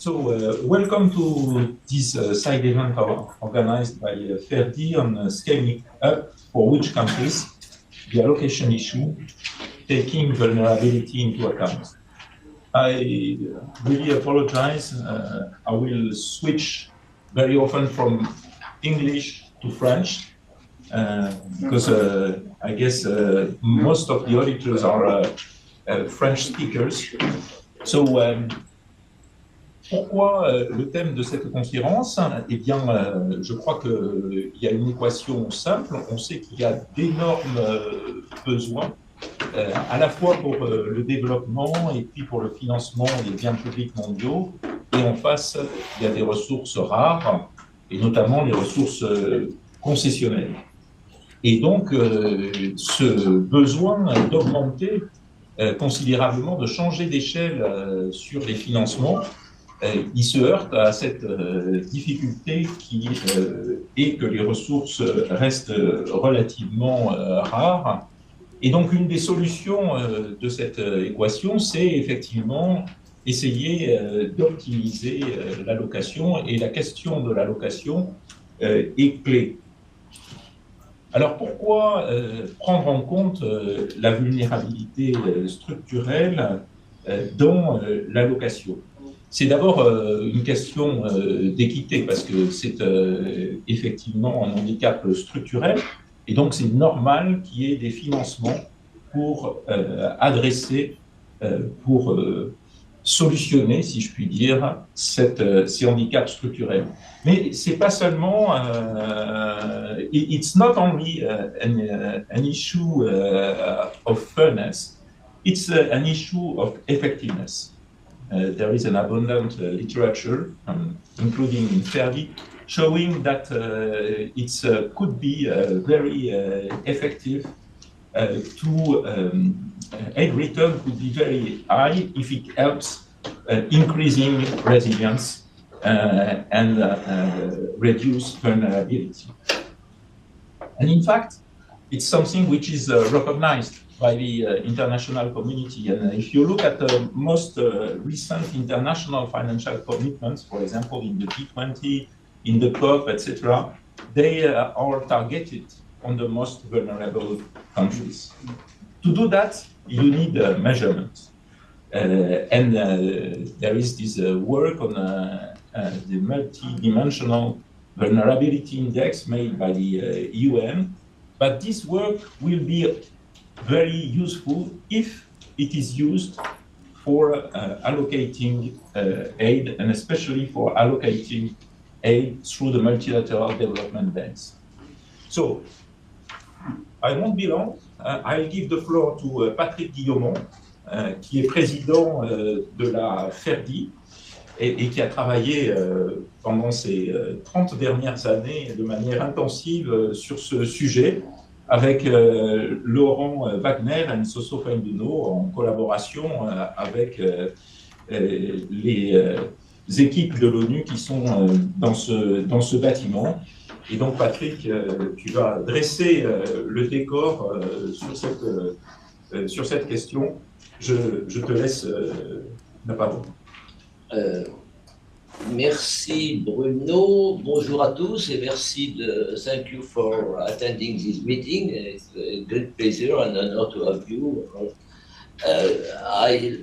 Welcome to this side event organized by Ferdi on scaling up for which countries the allocation issue, taking vulnerability into account. I really apologize. I will switch very often from English to French because I guess most of the auditors are French speakers. Pourquoi le thème de cette conférence? Eh bien, je crois qu'il y a une équation simple. On sait qu'il y a d'énormes besoins, à la fois pour le développement et puis pour le financement des biens publics mondiaux. Et en face, il y a des ressources rares, et notamment les ressources concessionnelles. Et donc, ce besoin d'augmenter considérablement, de changer d'échelle sur les financements, il se heurte à cette difficulté qui est que les ressources restent relativement rares. Et donc, une des solutions de cette équation, c'est effectivement essayer d'optimiser l'allocation. Et la question de l'allocation est clé. Alors, pourquoi prendre en compte la vulnérabilité structurelle dans l'allocation? C'est d'abord une question d'équité, parce que c'est effectivement un handicap structurel, et donc c'est normal qu'il y ait des financements pour adresser, pour solutionner, si je puis dire, ces handicaps structurels. Mais c'est pas seulement, it's not only an issue of fairness, it's an issue of effectiveness. There is an abundant literature, including in Ferdi, showing that it could be very effective aid return could be very high if it helps increasing resilience and reduce vulnerability. And in fact, it's something which is recognized by the international community. And if you look at the most recent international financial commitments, for example, in the G20, in the COP, etc., they are targeted on the most vulnerable countries. To do that, you need measurement. And there is this work on the multi-dimensional vulnerability index made by the UN. But this work will be very useful if it is used for allocating aid, and especially for allocating aid through the multilateral development banks. So, I won't be long. I'll give the floor to Patrick Guillaumont, qui est président de la Ferdi et qui a travaillé pendant ces 30 dernières années de manière intensive sur ce sujet, avec Laurent Wagner et Soso Penduno, en collaboration avec les équipes de l'ONU qui sont dans ce bâtiment. Et donc, Patrick, tu vas dresser le décor sur cette question. Je te laisse la parole. Merci Bruno, bonjour à tous et merci thank you for attending this meeting. It's a great pleasure and honor to have you. I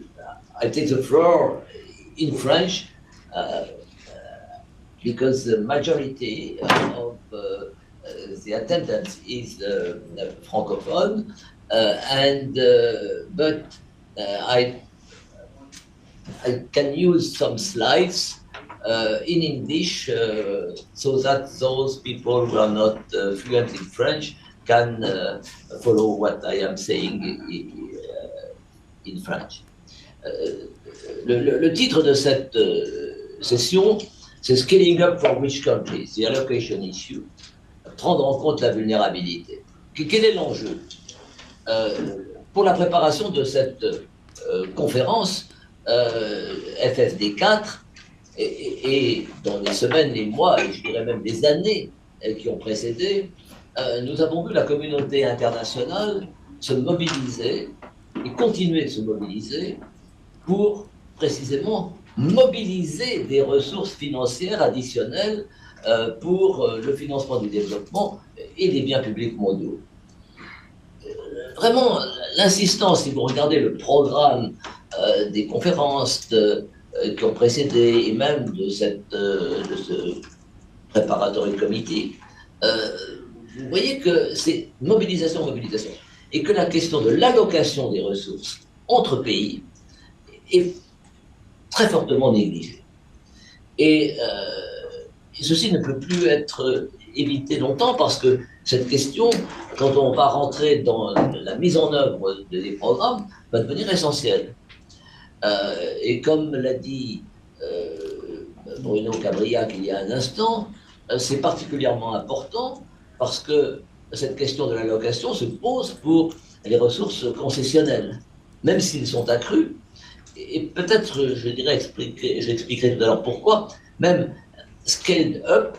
take the floor in French because the majority of the attendance is francophone, but I can use some slides in English so that those people who are not fluent in French can follow what I am saying in French. Le titre de cette session, c'est Scaling up for which countries? The allocation issue. Prendre en compte la vulnérabilité. Quel est l'enjeu? Pour la préparation de cette conférence FFD4, et dans les semaines, les mois, et je dirais même des années qui ont précédé, nous avons vu la communauté internationale se mobiliser et continuer de se mobiliser pour précisément mobiliser des ressources financières additionnelles pour le financement du développement et des biens publics mondiaux. Vraiment, l'insistance, si vous regardez le programme des conférences qui ont précédé et même de ce preparatory committee, vous voyez que c'est mobilisation, mobilisation, et que la question de l'allocation des ressources entre pays est très fortement négligée. Et ceci ne peut plus être évité longtemps parce que cette question, quand on va rentrer dans la mise en œuvre des programmes, va devenir essentielle. Et comme l'a dit Bruno Cabriac il y a un instant, c'est particulièrement important parce que cette question de l'allocation se pose pour les ressources concessionnelles, même s'ils sont accrus. Et peut-être, je dirais, j'expliquerai tout à l'heure pourquoi, même scaled up,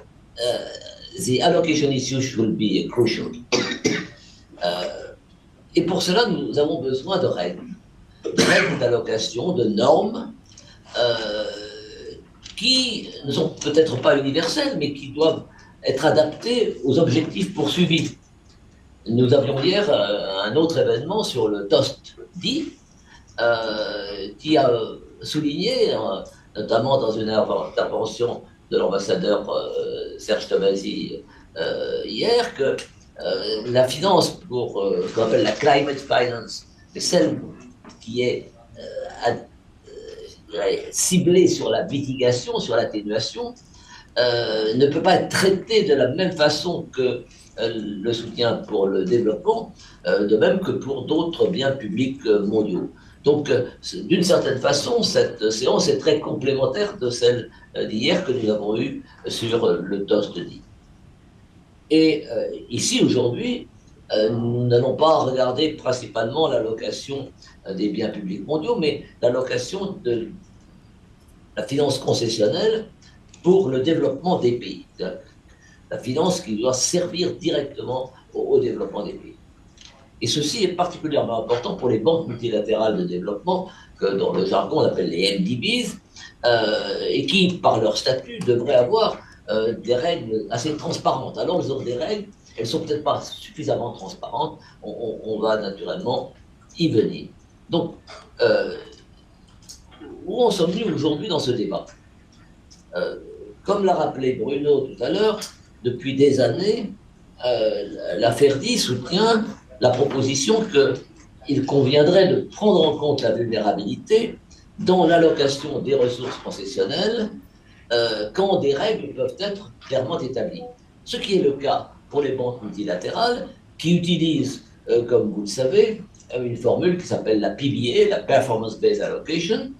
the allocation issue should be crucial. Et pour cela, nous avons besoin de règles d'allocation, de normes, qui ne sont peut-être pas universelles, mais qui doivent être adaptées aux objectifs poursuivis. Nous avions hier un autre événement sur le TOST-D, qui a souligné, notamment dans une intervention de l'ambassadeur Serge Tomasi hier, que la finance pour ce qu'on appelle la climate finance, celle qui est ciblée sur la mitigation, sur l'atténuation, ne peut pas être traitée de la même façon que le soutien pour le développement, de même que pour d'autres biens publics mondiaux. Donc, d'une certaine façon, cette séance est très complémentaire de celle d'hier que nous avons eue sur le TOST-D. Et ici, aujourd'hui, nous n'allons pas regarder principalement l'allocation des biens publics mondiaux, mais l'allocation de la finance concessionnelle pour le développement des pays. La finance qui doit servir directement au développement des pays. Et ceci est particulièrement important pour les banques multilatérales de développement, que dans le jargon on appelle les MDBs, et qui, par leur statut, devraient avoir des règles assez transparentes. Alors, ils ont des règles, elles ne sont peut-être pas suffisamment transparentes, on va naturellement y venir. Donc, où en sommes-nous aujourd'hui dans ce débat? Comme l'a rappelé Bruno tout à l'heure, depuis des années, la FERDI soutient la proposition qu'il conviendrait de prendre en compte la vulnérabilité dans l'allocation des ressources concessionnelles quand des règles peuvent être clairement établies. Ce qui est le cas pour les banques multilatérales qui utilisent, comme vous le savez, une formule qui s'appelle la PBA, la Performance Based Allocation,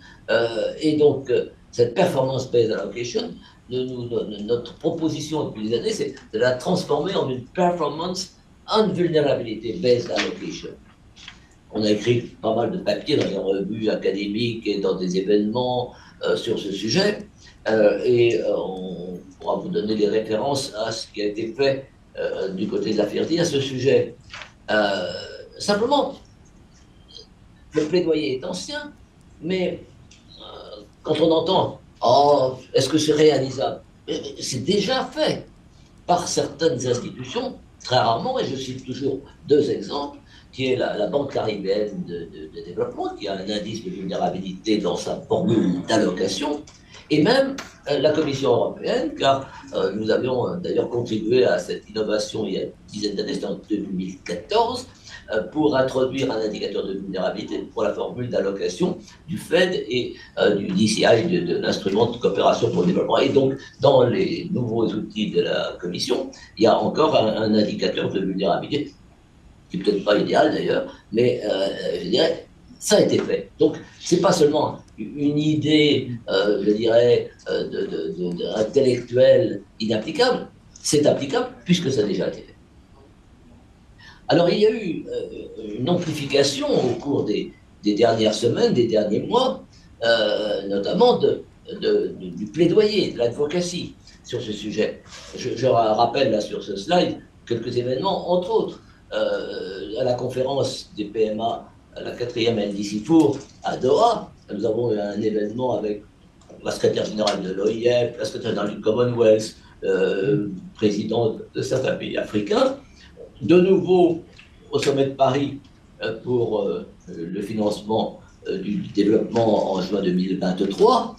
et donc cette Performance Based Allocation, notre proposition depuis des années, c'est de la transformer en une Performance and Vulnerability Based Allocation. On a écrit pas mal de papiers dans des revues académiques et dans des événements sur ce sujet, et on pourra vous donner des références à ce qui a été fait du côté de la FERDI à ce sujet. Simplement, le plaidoyer est ancien, mais quand on entend « Oh, est-ce que c'est réalisable ?» C'est déjà fait par certaines institutions, très rarement, et je cite toujours deux exemples, qui est la Banque caribéenne de développement, qui a un indice de vulnérabilité dans sa formule d'allocation, et même la Commission européenne, car nous avions d'ailleurs contribué à cette innovation il y a une dizaine d'années, c'était en 2014, pour introduire un indicateur de vulnérabilité pour la formule d'allocation du FED et du DCI, de l'instrument de coopération pour le développement. Et donc, dans les nouveaux outils de la Commission, il y a encore un indicateur de vulnérabilité, qui n'est peut-être pas idéal d'ailleurs, mais je dirais, ça a été fait. Donc, ce n'est pas seulement une idée, je dirais, intellectuelle inapplicable, c'est applicable puisque ça a déjà été fait. Alors, il y a eu une amplification au cours des dernières semaines, des derniers mois, notamment du plaidoyer, de l'advocacy sur ce sujet. Je rappelle là sur ce slide quelques événements, entre autres, à la conférence des PMA, la 4e LDC4 à Doha, nous avons eu un événement avec la secrétaire générale de l'OIF, la secrétaire générale du Commonwealth, président de certains pays africains. De nouveau, au sommet de Paris, pour le financement du développement en juin 2023,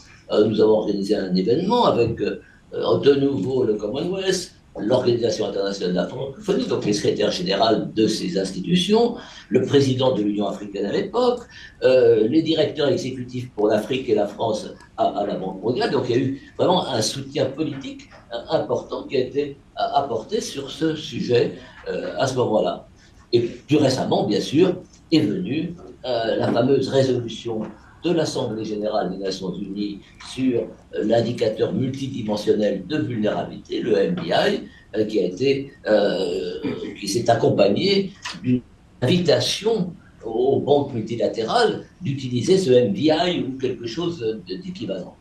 nous avons organisé un événement avec de nouveau le Commonwealth, l'Organisation internationale de la francophonie, donc les secrétaires généraux de ces institutions, le président de l'Union africaine à l'époque, les directeurs exécutifs pour l'Afrique et la France à la Banque mondiale. Donc il y a eu vraiment un soutien politique important qui a été apporté sur ce sujet à ce moment-là. Et plus récemment, bien sûr, est venue la fameuse résolution de l'Assemblée générale des Nations unies sur l'indicateur multidimensionnel de vulnérabilité, le MBI, qui s'est accompagné d'une invitation aux banques multilatérales d'utiliser ce MBI ou quelque chose d'équivalent.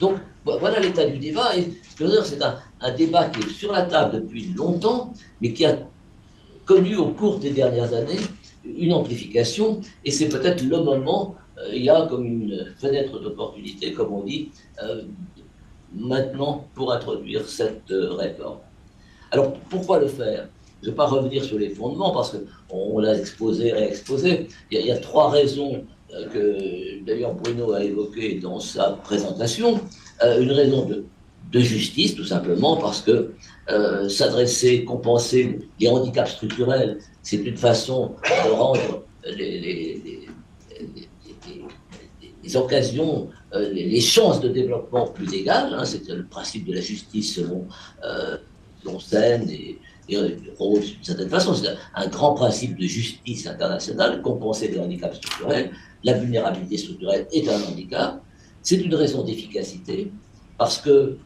Donc voilà l'état du débat, et je veux dire, c'est un débat qui est sur la table depuis longtemps, mais qui a connu au cours des dernières années une amplification, et c'est peut-être le moment, il y a comme une fenêtre d'opportunité, comme on dit, maintenant pour introduire cette réforme. Alors pourquoi le faire? Je ne vais pas revenir sur les fondements parce qu'on l'a exposé, réexposé. Il y a trois raisons que d'ailleurs Bruno a évoquées dans sa présentation. Une raison de justice, tout simplement, parce que s'adresser, compenser les handicaps structurels, c'est une façon de rendre les occasions, les chances de développement plus égales. Hein, c'est le principe de la justice selon Sen et Rose, d'une certaine façon. C'est un grand principe de justice internationale, compenser les handicaps structurels. La vulnérabilité structurelle est un handicap. C'est une raison d'efficacité, parce que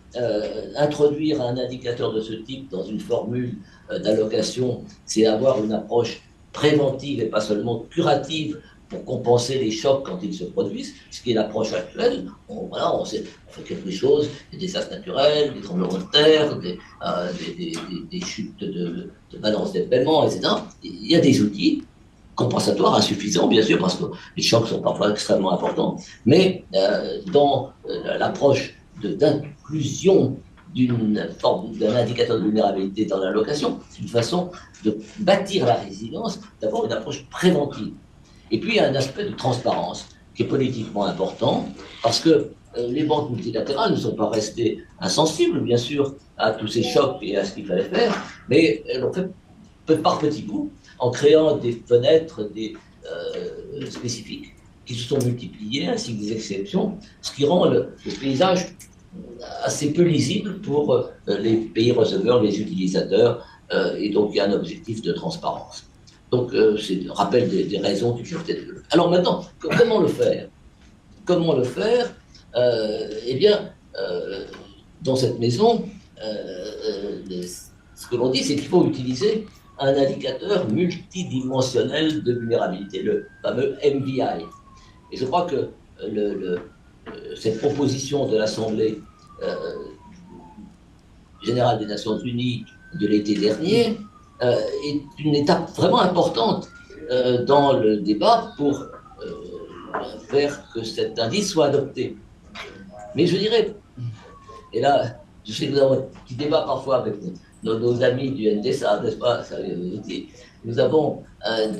introduire un indicateur de ce type dans une formule d'allocation, c'est avoir une approche préventive et pas seulement curative pour compenser les chocs quand ils se produisent, ce qui est l'approche actuelle. On fait quelque chose, des désastres naturels, des tremblements de terre, des chutes de balance des paiements, etc. Il y a des outils compensatoires insuffisants, bien sûr, parce que les chocs sont parfois extrêmement importants, mais dans l'approche d'inclusion d'un indicateur de vulnérabilité dans l'allocation, c'est une façon de bâtir la résilience, d'avoir une approche préventive. Et puis, il y a un aspect de transparence qui est politiquement important, parce que les banques multilatérales ne sont pas restées insensibles, bien sûr, à tous ces chocs et à ce qu'il fallait faire, mais elles l'ont fait par petits bouts, en créant des fenêtres spécifiques qui se sont multipliées, ainsi que des exceptions, ce qui rend le paysage assez peu lisible pour les pays receveurs, les utilisateurs, et donc il y a un objectif de transparence. Donc c'est le rappel des raisons qui peuvent être. Alors maintenant, comment le faire? Comment le faire? Eh bien, dans cette maison, ce que l'on dit, c'est qu'il faut utiliser un indicateur multidimensionnel de vulnérabilité, le fameux MVI. Et je crois que cette proposition de l'Assemblée générale des Nations Unies de l'été dernier est une étape vraiment importante dans le débat pour faire que cet indice soit adopté. Mais je dirais, et là, je sais que nous avons un petit débat parfois avec nos amis du NDSA, n'est-ce pas? Nous avons,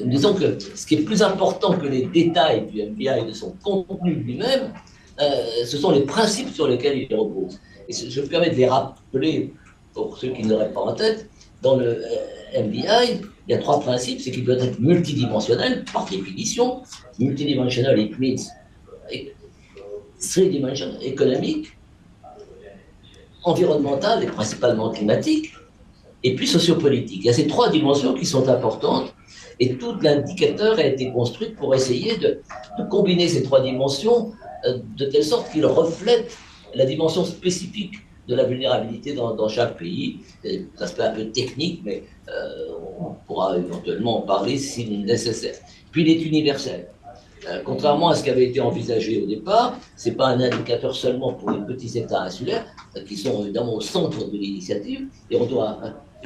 disons que ce qui est plus important que les détails du MBI de son contenu lui-même, ce sont les principes sur lesquels il repose. Et je me permets de les rappeler pour ceux qui ne l'auraient pas en tête. Dans le MBI, il y a trois principes. C'est qu'il doit être multidimensionnel, par définition. Multidimensional, it means three-dimensional, économique, environnemental et principalement climatique, et puis sociopolitique. Il y a ces trois dimensions qui sont importantes, et tout l'indicateur a été construit pour essayer de combiner ces trois dimensions de telle sorte qu'il reflète la dimension spécifique de la vulnérabilité dans chaque pays. C'est un aspect un peu technique, mais on pourra éventuellement en parler si nécessaire. Puis il est universel. Contrairement à ce qui avait été envisagé au départ, ce n'est pas un indicateur seulement pour les petits États insulaires, qui sont évidemment au centre de l'initiative, et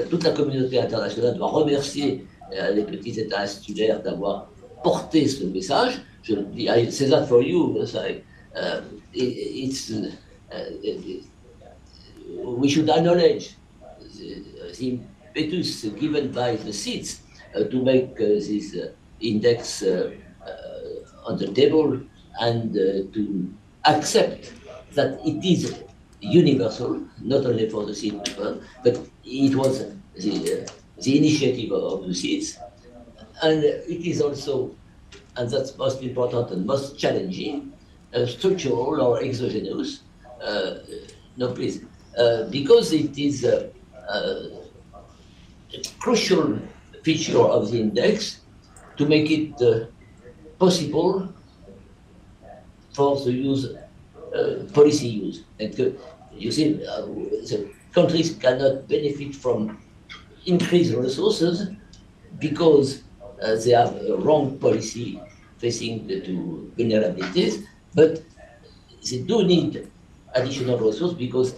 toute la communauté internationale doit remercier les petits États insulaires d'avoir porté ce message. Je dis, I say that for you, We should acknowledge the impetus given by the seats to make this index on the table and to accept that it is universal, not only for the seat people, but it was the initiative of the seats. And it is also, and that's most important and most challenging, structural or exogenous. No, please. Because it is a crucial feature of the index to make it possible for the use, policy use. And you see, the countries cannot benefit from increased resources because they have a wrong policy facing to vulnerabilities, but they do need additional resources because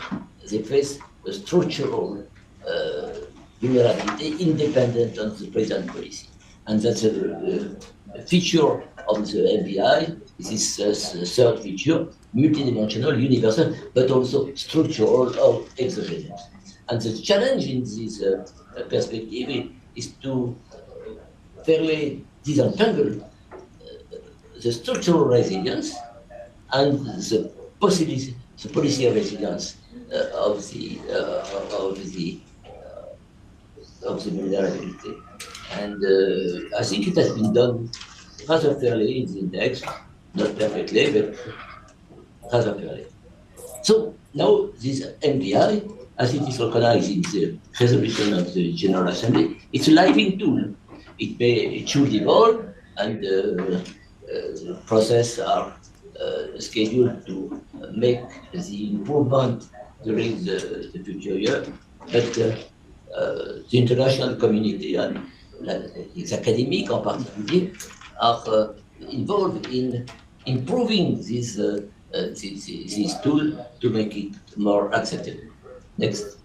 they face a structural vulnerability independent of the present policy. And that's a feature of the MBI. This is a third feature, multidimensional, universal, but also structural or exogenous. And the challenge in this perspective is to fairly disentangle the structural resilience and the possibility, the policy of resilience of the vulnerability. And I think it has been done rather fairly in the index, not perfectly, but rather fairly. So now this MBI, as it is recognized in the resolution of the General Assembly, it's a living tool. It should evolve, and process are scheduled to make the improvement during the future year. But the international community and les académiques en particulier are involved in improving this tool to make it more acceptable. Next.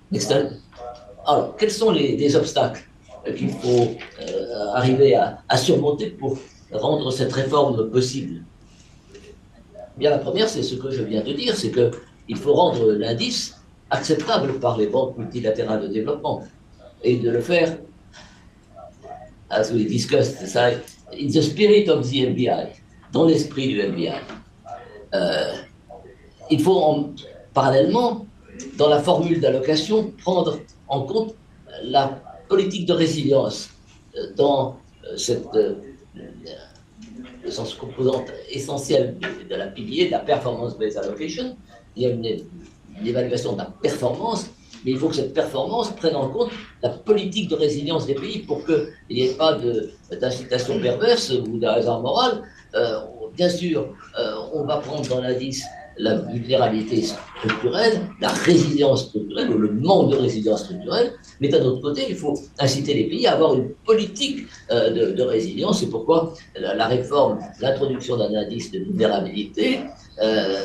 Next slide. Alors, quels sont les obstacles qu'il faut arriver à surmonter pour rendre cette réforme possible? Bien, la première, c'est ce que je viens de dire, c'est qu'il faut rendre l'indice acceptable par les banques multilatérales de développement et de le faire, as we discussed, in the spirit of the MBI, dans l'esprit du MBI. Il faut parallèlement, dans la formule d'allocation, prendre en compte la politique de résilience dans cette composante essentielle de la pilier, de la performance-based allocation. Il y a une évaluation de la performance, mais il faut que cette performance prenne en compte la politique de résilience des pays pour qu'il n'y ait pas d'incitation perverse ou de hasard moral. Bien sûr, on va prendre dans l'indice la vulnérabilité structurelle, la résilience structurelle ou le manque de résilience structurelle, mais d'un autre côté, il faut inciter les pays à avoir une politique de résilience. C'est pourquoi la réforme, l'introduction d'un indice de vulnérabilité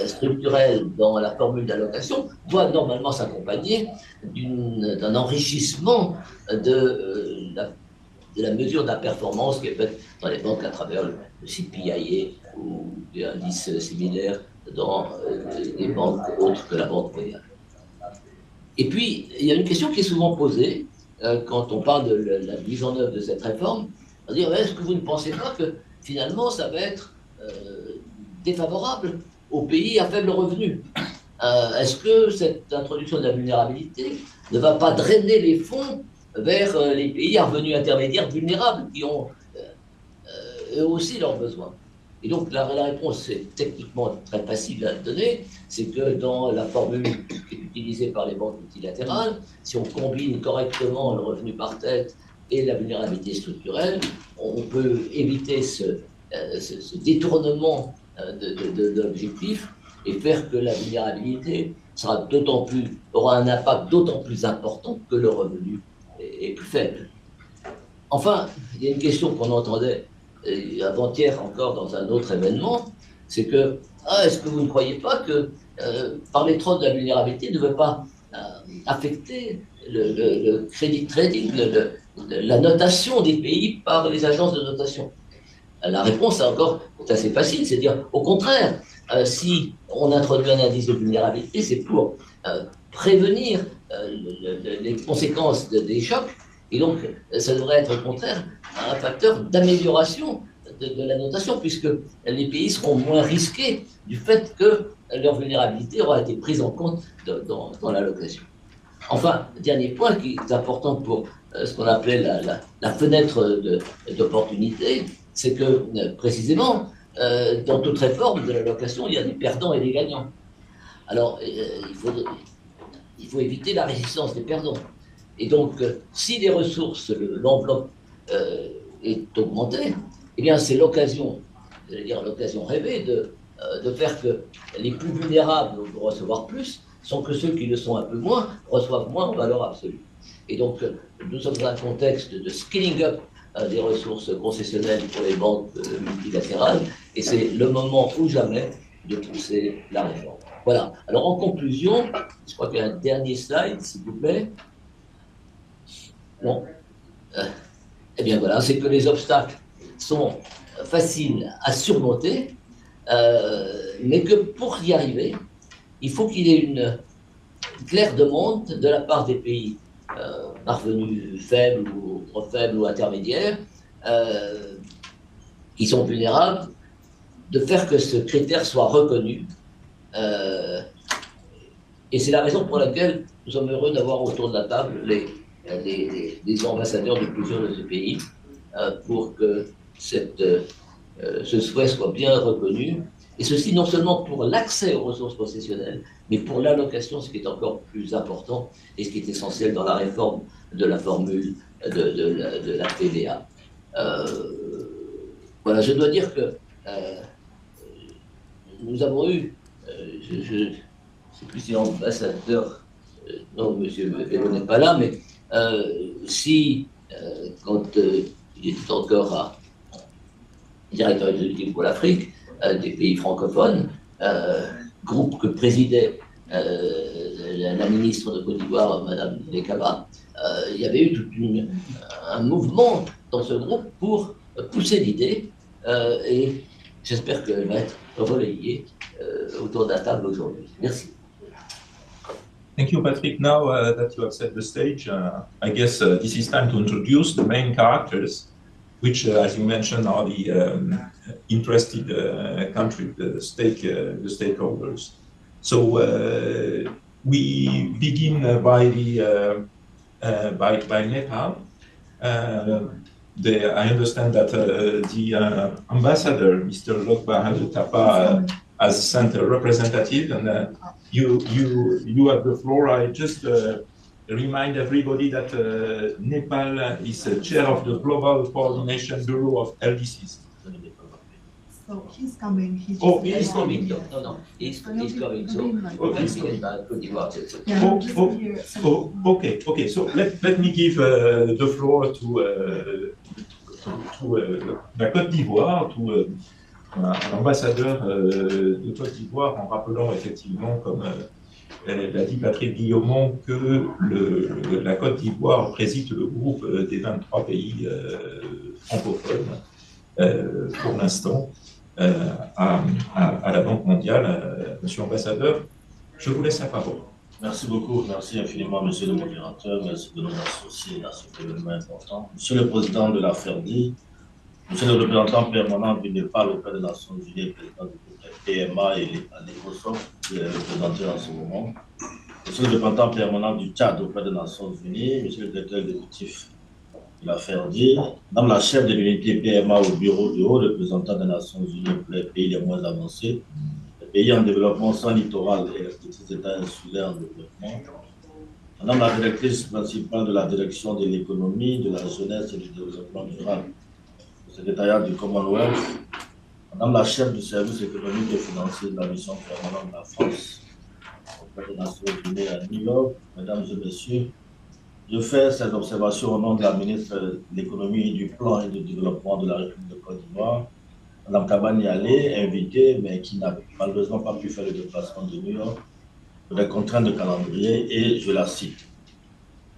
structurelle dans la formule d'allocation doit normalement s'accompagner d'un enrichissement de la mesure de la performance qui est faite dans les banques à travers le CPIA ou des indices similaires dans les banques autres que la Banque mondiale. Et puis, il y a une question qui est souvent posée quand on parle de la mise en œuvre de cette réforme. On va dire, est-ce que vous ne pensez pas que finalement ça va être défavorable aux pays à faible revenu? Est-ce que cette introduction de la vulnérabilité ne va pas drainer les fonds vers les pays à revenus intermédiaires vulnérables qui ont eux aussi leurs besoins? Et donc la réponse est techniquement très facile à donner, c'est que dans la formule qui est utilisée par les banques multilatérales, si on combine correctement le revenu par tête et la vulnérabilité structurelle, on peut éviter ce détournement de l'objectif et faire que la vulnérabilité aura un impact d'autant plus important que le revenu est plus faible. Enfin, il y a une question qu'on entendait avant-hier encore dans un autre événement, c'est que, est-ce que vous ne croyez pas que parler trop de la vulnérabilité ne veut pas affecter le credit trading, la notation des pays par les agences de notation? La réponse est assez facile, c'est de dire, au contraire, si on introduit un indice de vulnérabilité, c'est pour prévenir les conséquences des chocs, et donc ça devrait être au contraire un facteur d'amélioration de la notation, puisque les pays seront moins risqués du fait que leur vulnérabilité aura été prise en compte dans l'allocation. Enfin, dernier point qui est important pour ce qu'on appelait la fenêtre d'opportunité, c'est que précisément, dans toute réforme de l'allocation, il y a des perdants et des gagnants. Alors, il faut éviter la résistance des perdants. Et donc, si les ressources, l'enveloppe est augmentée, eh bien, c'est l'occasion, c'est-à-dire l'occasion rêvée de faire que les plus vulnérables vont recevoir plus, sans que ceux qui le sont un peu moins reçoivent moins en valeur absolue. Et donc, nous sommes dans un contexte de scaling up des ressources concessionnelles pour les banques multilatérales, et c'est le moment ou jamais de pousser la réforme. Voilà. Alors, en conclusion, je crois qu'il y a un dernier slide, s'il vous plaît. Non. Eh bien, voilà, c'est que les obstacles sont faciles à surmonter, mais que pour y arriver, il faut qu'il y ait une claire demande de la part des pays parvenus faibles ou trop faibles ou intermédiaires, qui sont vulnérables, de faire que ce critère soit reconnu. Et c'est la raison pour laquelle nous sommes heureux d'avoir autour de la table les ambassadeurs de plusieurs de ces pays pour que ce souhait soit bien reconnu. Et ceci non seulement pour l'accès aux ressources professionnelles, mais pour l'allocation, ce qui est encore plus important et ce qui est essentiel dans la réforme de la formule de la TVA. Voilà, je dois dire que nous avons eu, je ne sais plus si l'ambassadeur, non, monsieur Bello n'est pas là, mais si, quand il était encore directeur exécutif pour l'Afrique, des pays francophones, groupe que présidait la ministre de Côte d'Ivoire, Madame Lekaba, il y avait eu tout un mouvement dans ce groupe pour pousser l'idée, et j'espère qu'elle va être relayée autour de la table aujourd'hui. Merci. Thank you, Patrick. Now that you have set the stage, I guess this is time to introduce the main characters, which, as you mentioned, are the interested country, the stakeholders. So we begin by Nepal. I understand that the ambassador, Mr. Lokbahadur Tapa, has sent a representative, and you have the floor. I just remind everybody that Nepal is chair of the Global Coordination Bureau of LDCs. So he's coming. He's coming. No. He's coming. So okay. So let me give the floor to la Côte d'Ivoire, à l'ambassadeur de Côte d'Ivoire, en rappelant effectivement, comme l'a dit Patrick Guillaumont, que la Côte d'Ivoire préside le groupe des 23 pays francophones pour l'instant à la Banque mondiale. Monsieur l'ambassadeur, je vous laisse la parole. Merci beaucoup, merci infiniment, monsieur le modérateur, merci de nous associer à ce événement important. Monsieur le président de la FERDI, monsieur le représentant permanent du Népal auprès des Nations Unies, président du groupe PMA et l'ECOSOC, qui est représenté en ce moment, monsieur le représentant permanent du Tchad auprès des Nations Unies, monsieur le directeur exécutif de la FERDI, madame la chef de l'unité PMA au bureau du haut représentant des Nations Unies pour les pays les moins avancés, pays en développement sans littoral et les petits États insulaires en développement. Madame la directrice principale de la direction de l'économie, de la jeunesse et du développement durable, au secrétariat du Commonwealth. Madame la chef du service économique et financier de la mission permanente de la France auprès des Nations Unies à New York. Mesdames et messieurs, je fais ces observations au nom de la ministre de l'économie, du plan et du développement de la République de Côte d'Ivoire, Mme Kabani Allé, invitée, mais qui n'a malheureusement pas pu faire le déplacement de New York pour des contraintes de calendrier, et je la cite.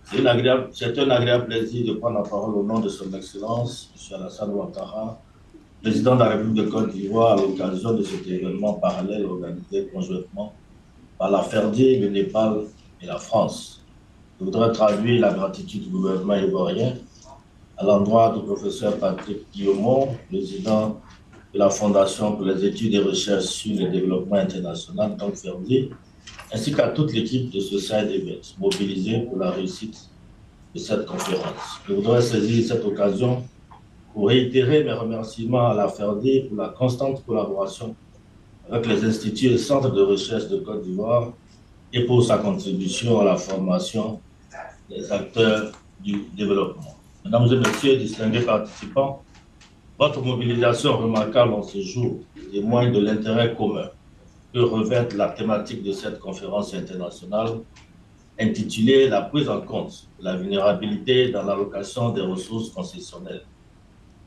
C'est un agréable plaisir de prendre la parole au nom de son Excellence, M. Alassane Ouattara, président de la République de Côte d'Ivoire, à l'occasion de cet événement parallèle organisé conjointement par la FERDI, le Népal et la France. Je voudrais traduire la gratitude du gouvernement ivoirien à l'endroit du professeur Patrick Guillaumont, président de la Fondation pour les études et recherches sur le développement international, donc FERDI, ainsi qu'à toute l'équipe de ce side event mobilisée pour la réussite de cette conférence. Je voudrais saisir cette occasion pour réitérer mes remerciements à la FERDI pour la constante collaboration avec les instituts et centres de recherche de Côte d'Ivoire et pour sa contribution à la formation des acteurs du développement. Mesdames et messieurs, distingués participants, votre mobilisation remarquable en ce jour témoigne de l'intérêt commun que revêt la thématique de cette conférence internationale intitulée « La prise en compte de la vulnérabilité dans l'allocation des ressources concessionnelles ».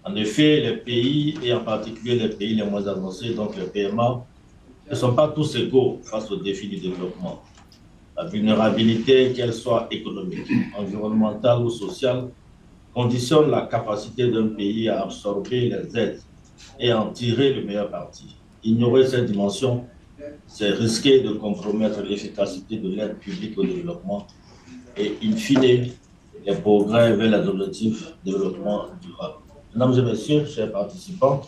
En effet, les pays, et en particulier les pays les moins avancés, donc les PMA, ne sont pas tous égaux face aux défis du développement. La vulnérabilité, qu'elle soit économique, environnementale ou sociale, conditionne la capacité d'un pays à absorber les aides et à en tirer le meilleur parti. Ignorer cette dimension, c'est risquer de compromettre l'efficacité de l'aide publique au développement et, in fine, les progrès vers les objectifs de développement durable. Mesdames et messieurs, chers participants,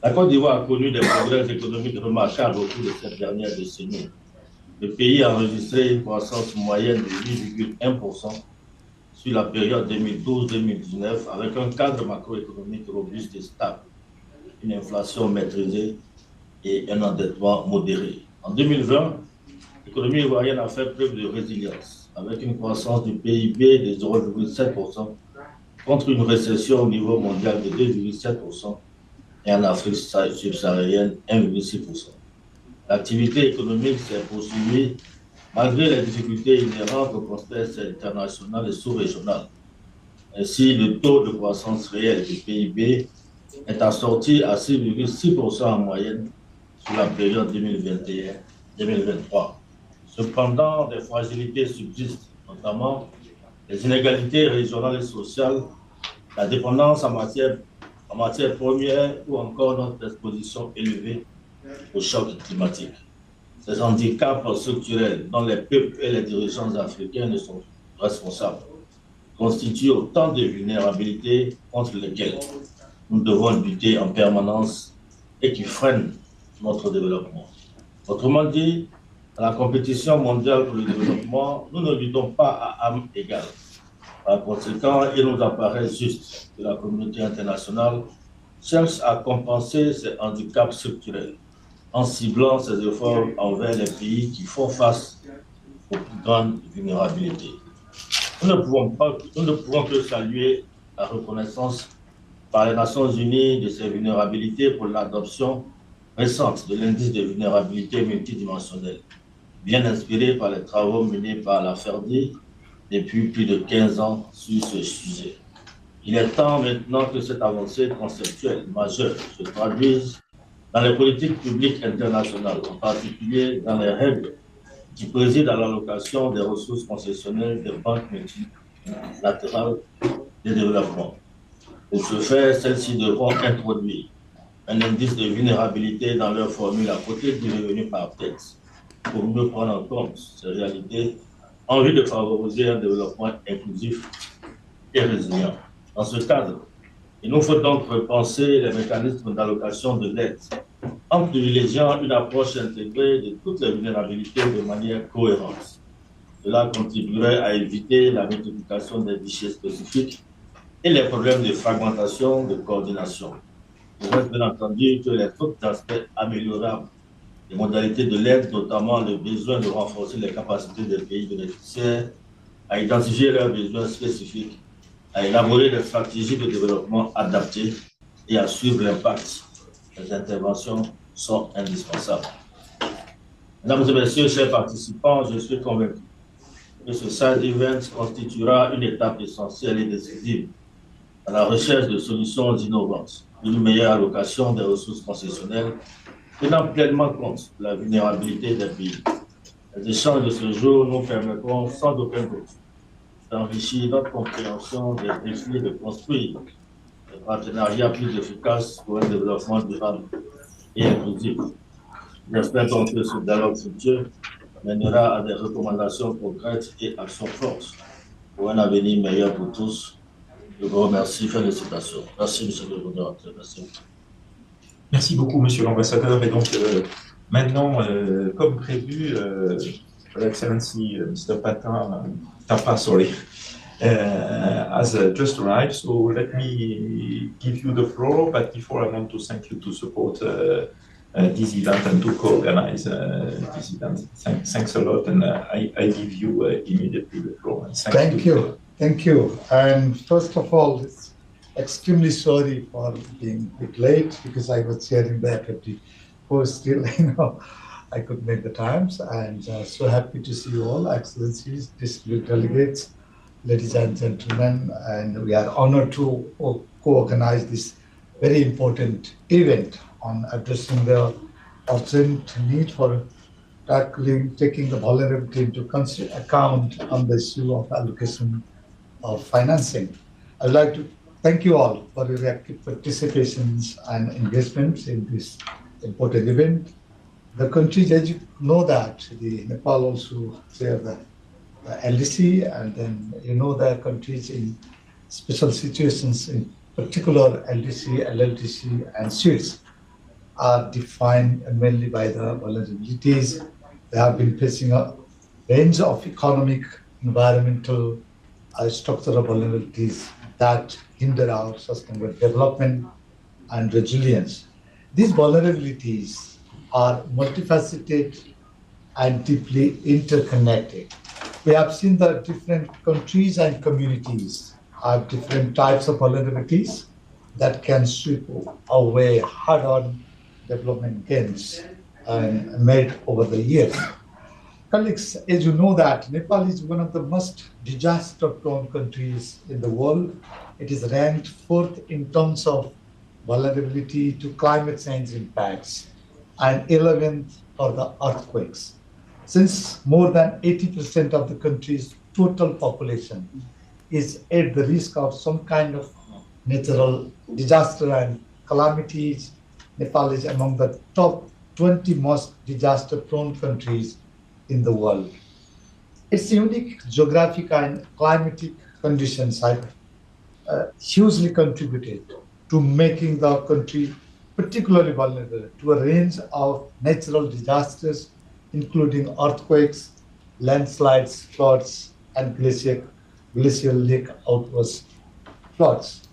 la Côte d'Ivoire a connu des progrès économiques remarquables au cours de cette dernière décennie. Le pays a enregistré une croissance moyenne de 8,1% sur la période 2012-2019 avec un cadre macroéconomique robuste et stable, une inflation maîtrisée et un endettement modéré. En 2020, l'économie ivoirienne a fait preuve de résilience avec une croissance du PIB de 0,7% contre une récession au niveau mondial de 2,7% et en Afrique subsaharienne 1,6%. L'activité économique s'est poursuivie malgré les difficultés inhérentes au contexte international et sous-régional. Ainsi, le taux de croissance réelle du PIB est assorti à 6,6% en moyenne sur la période 2021-2023. Cependant, des fragilités subsistent, notamment les inégalités régionales et sociales, la dépendance en matière première ou encore notre exposition élevée au choc climatique. Ces handicaps structurels dont les peuples et les dirigeants africains ne sont responsables constituent autant de vulnérabilités contre lesquelles nous devons lutter en permanence et qui freinent notre développement. Autrement dit, dans la compétition mondiale pour le développement, nous ne luttons pas à âme égale. Par conséquent, il nous apparaît juste que la communauté internationale cherche à compenser ces handicaps structurels en ciblant ses efforts envers les pays qui font face aux plus grandes vulnérabilités. Nous ne pouvons que saluer la reconnaissance par les Nations Unies de ces vulnérabilités pour l'adoption récente de l'indice de vulnérabilité multidimensionnelle, bien inspiré par les travaux menés par la FERDI depuis plus de 15 ans sur ce sujet. Il est temps maintenant que cette avancée conceptuelle majeure se traduise dans les politiques publiques internationales, en particulier dans les règles qui président à l'allocation des ressources concessionnelles des banques multilatérales de développement. Pour ce faire, celles-ci devront introduire un indice de vulnérabilité dans leur formule à côté du revenu par tête pour mieux prendre en compte ces réalités en vue de favoriser un développement inclusif et résilient. Dans ce cadre, il nous faut donc repenser les mécanismes d'allocation de l'aide en privilégiant une approche intégrée de toutes les vulnérabilités de manière cohérente. Cela contribuerait à éviter la multiplication des guichets spécifiques et les problèmes de fragmentation, de coordination. Il reste bien entendu que les autres aspects améliorables des modalités de l'aide, notamment le besoin de renforcer les capacités des pays bénéficiaires à identifier leurs besoins spécifiques, à élaborer des stratégies de développement adaptées et à suivre l'impact des interventions sont indispensables. Mesdames et messieurs, chers participants, je suis convaincu que ce side event constituera une étape essentielle et décisive dans la recherche de solutions innovantes, d'une meilleure allocation des ressources concessionnelles, tenant pleinement compte de la vulnérabilité des pays. Les échanges de ce jour nous permettront sans aucun doute d'enrichir notre compréhension des défis de construire un partenariat plus efficace pour un développement durable et inclusif. J'espère donc que ce dialogue futur mènera à des recommandations concrètes et actions fortes pour un avenir meilleur pour tous. Je vous remercie, félicitations. Merci, monsieur le modérateur. Merci. Merci beaucoup, monsieur l'ambassadeur. Et donc, maintenant, comme prévu, Excellency Mr. Tapa, sorry, has just arrived. So let me give you the floor. But before, I want to thank you to support this event and to co-organize this event. Thanks a lot, and I give you immediately the floor. And thank you. Thank you. And first of all, it's extremely sorry for being a bit late because I was chairing that at the post still, I could make the times. And so happy to see you all, Excellencies, distinguished delegates, ladies and gentlemen. And we are honored to co-organize this very important event on addressing the urgent need for taking the vulnerability into account on the issue of allocation of financing. I'd like to thank you all for your active participations and engagements in this important event. The countries, as you know that, Nepal also share the LDC, and then you know the countries in special situations, in particular LDC, LLDC, and SEEDS are defined mainly by the vulnerabilities. They have been facing a range of economic, environmental, structural vulnerabilities that hinder our sustainable development and resilience. These vulnerabilities are multifaceted and deeply interconnected. We have seen that different countries and communities have different types of vulnerabilities that can sweep away hard-earned development gains and made over the years. Colleagues, as you know that Nepal is one of the most disaster-prone countries in the world. It is ranked 4th in terms of vulnerability to climate change impacts and 11th for the earthquakes. Since more than 80% of the country's total population is at the risk of some kind of natural disaster and calamities, Nepal is among the top 20 most disaster-prone countries in the world. Its unique geographic and climatic conditions have hugely contributed to making the country particularly vulnerable to a range of natural disasters, including earthquakes, landslides, floods, and glacial lake outburst floods.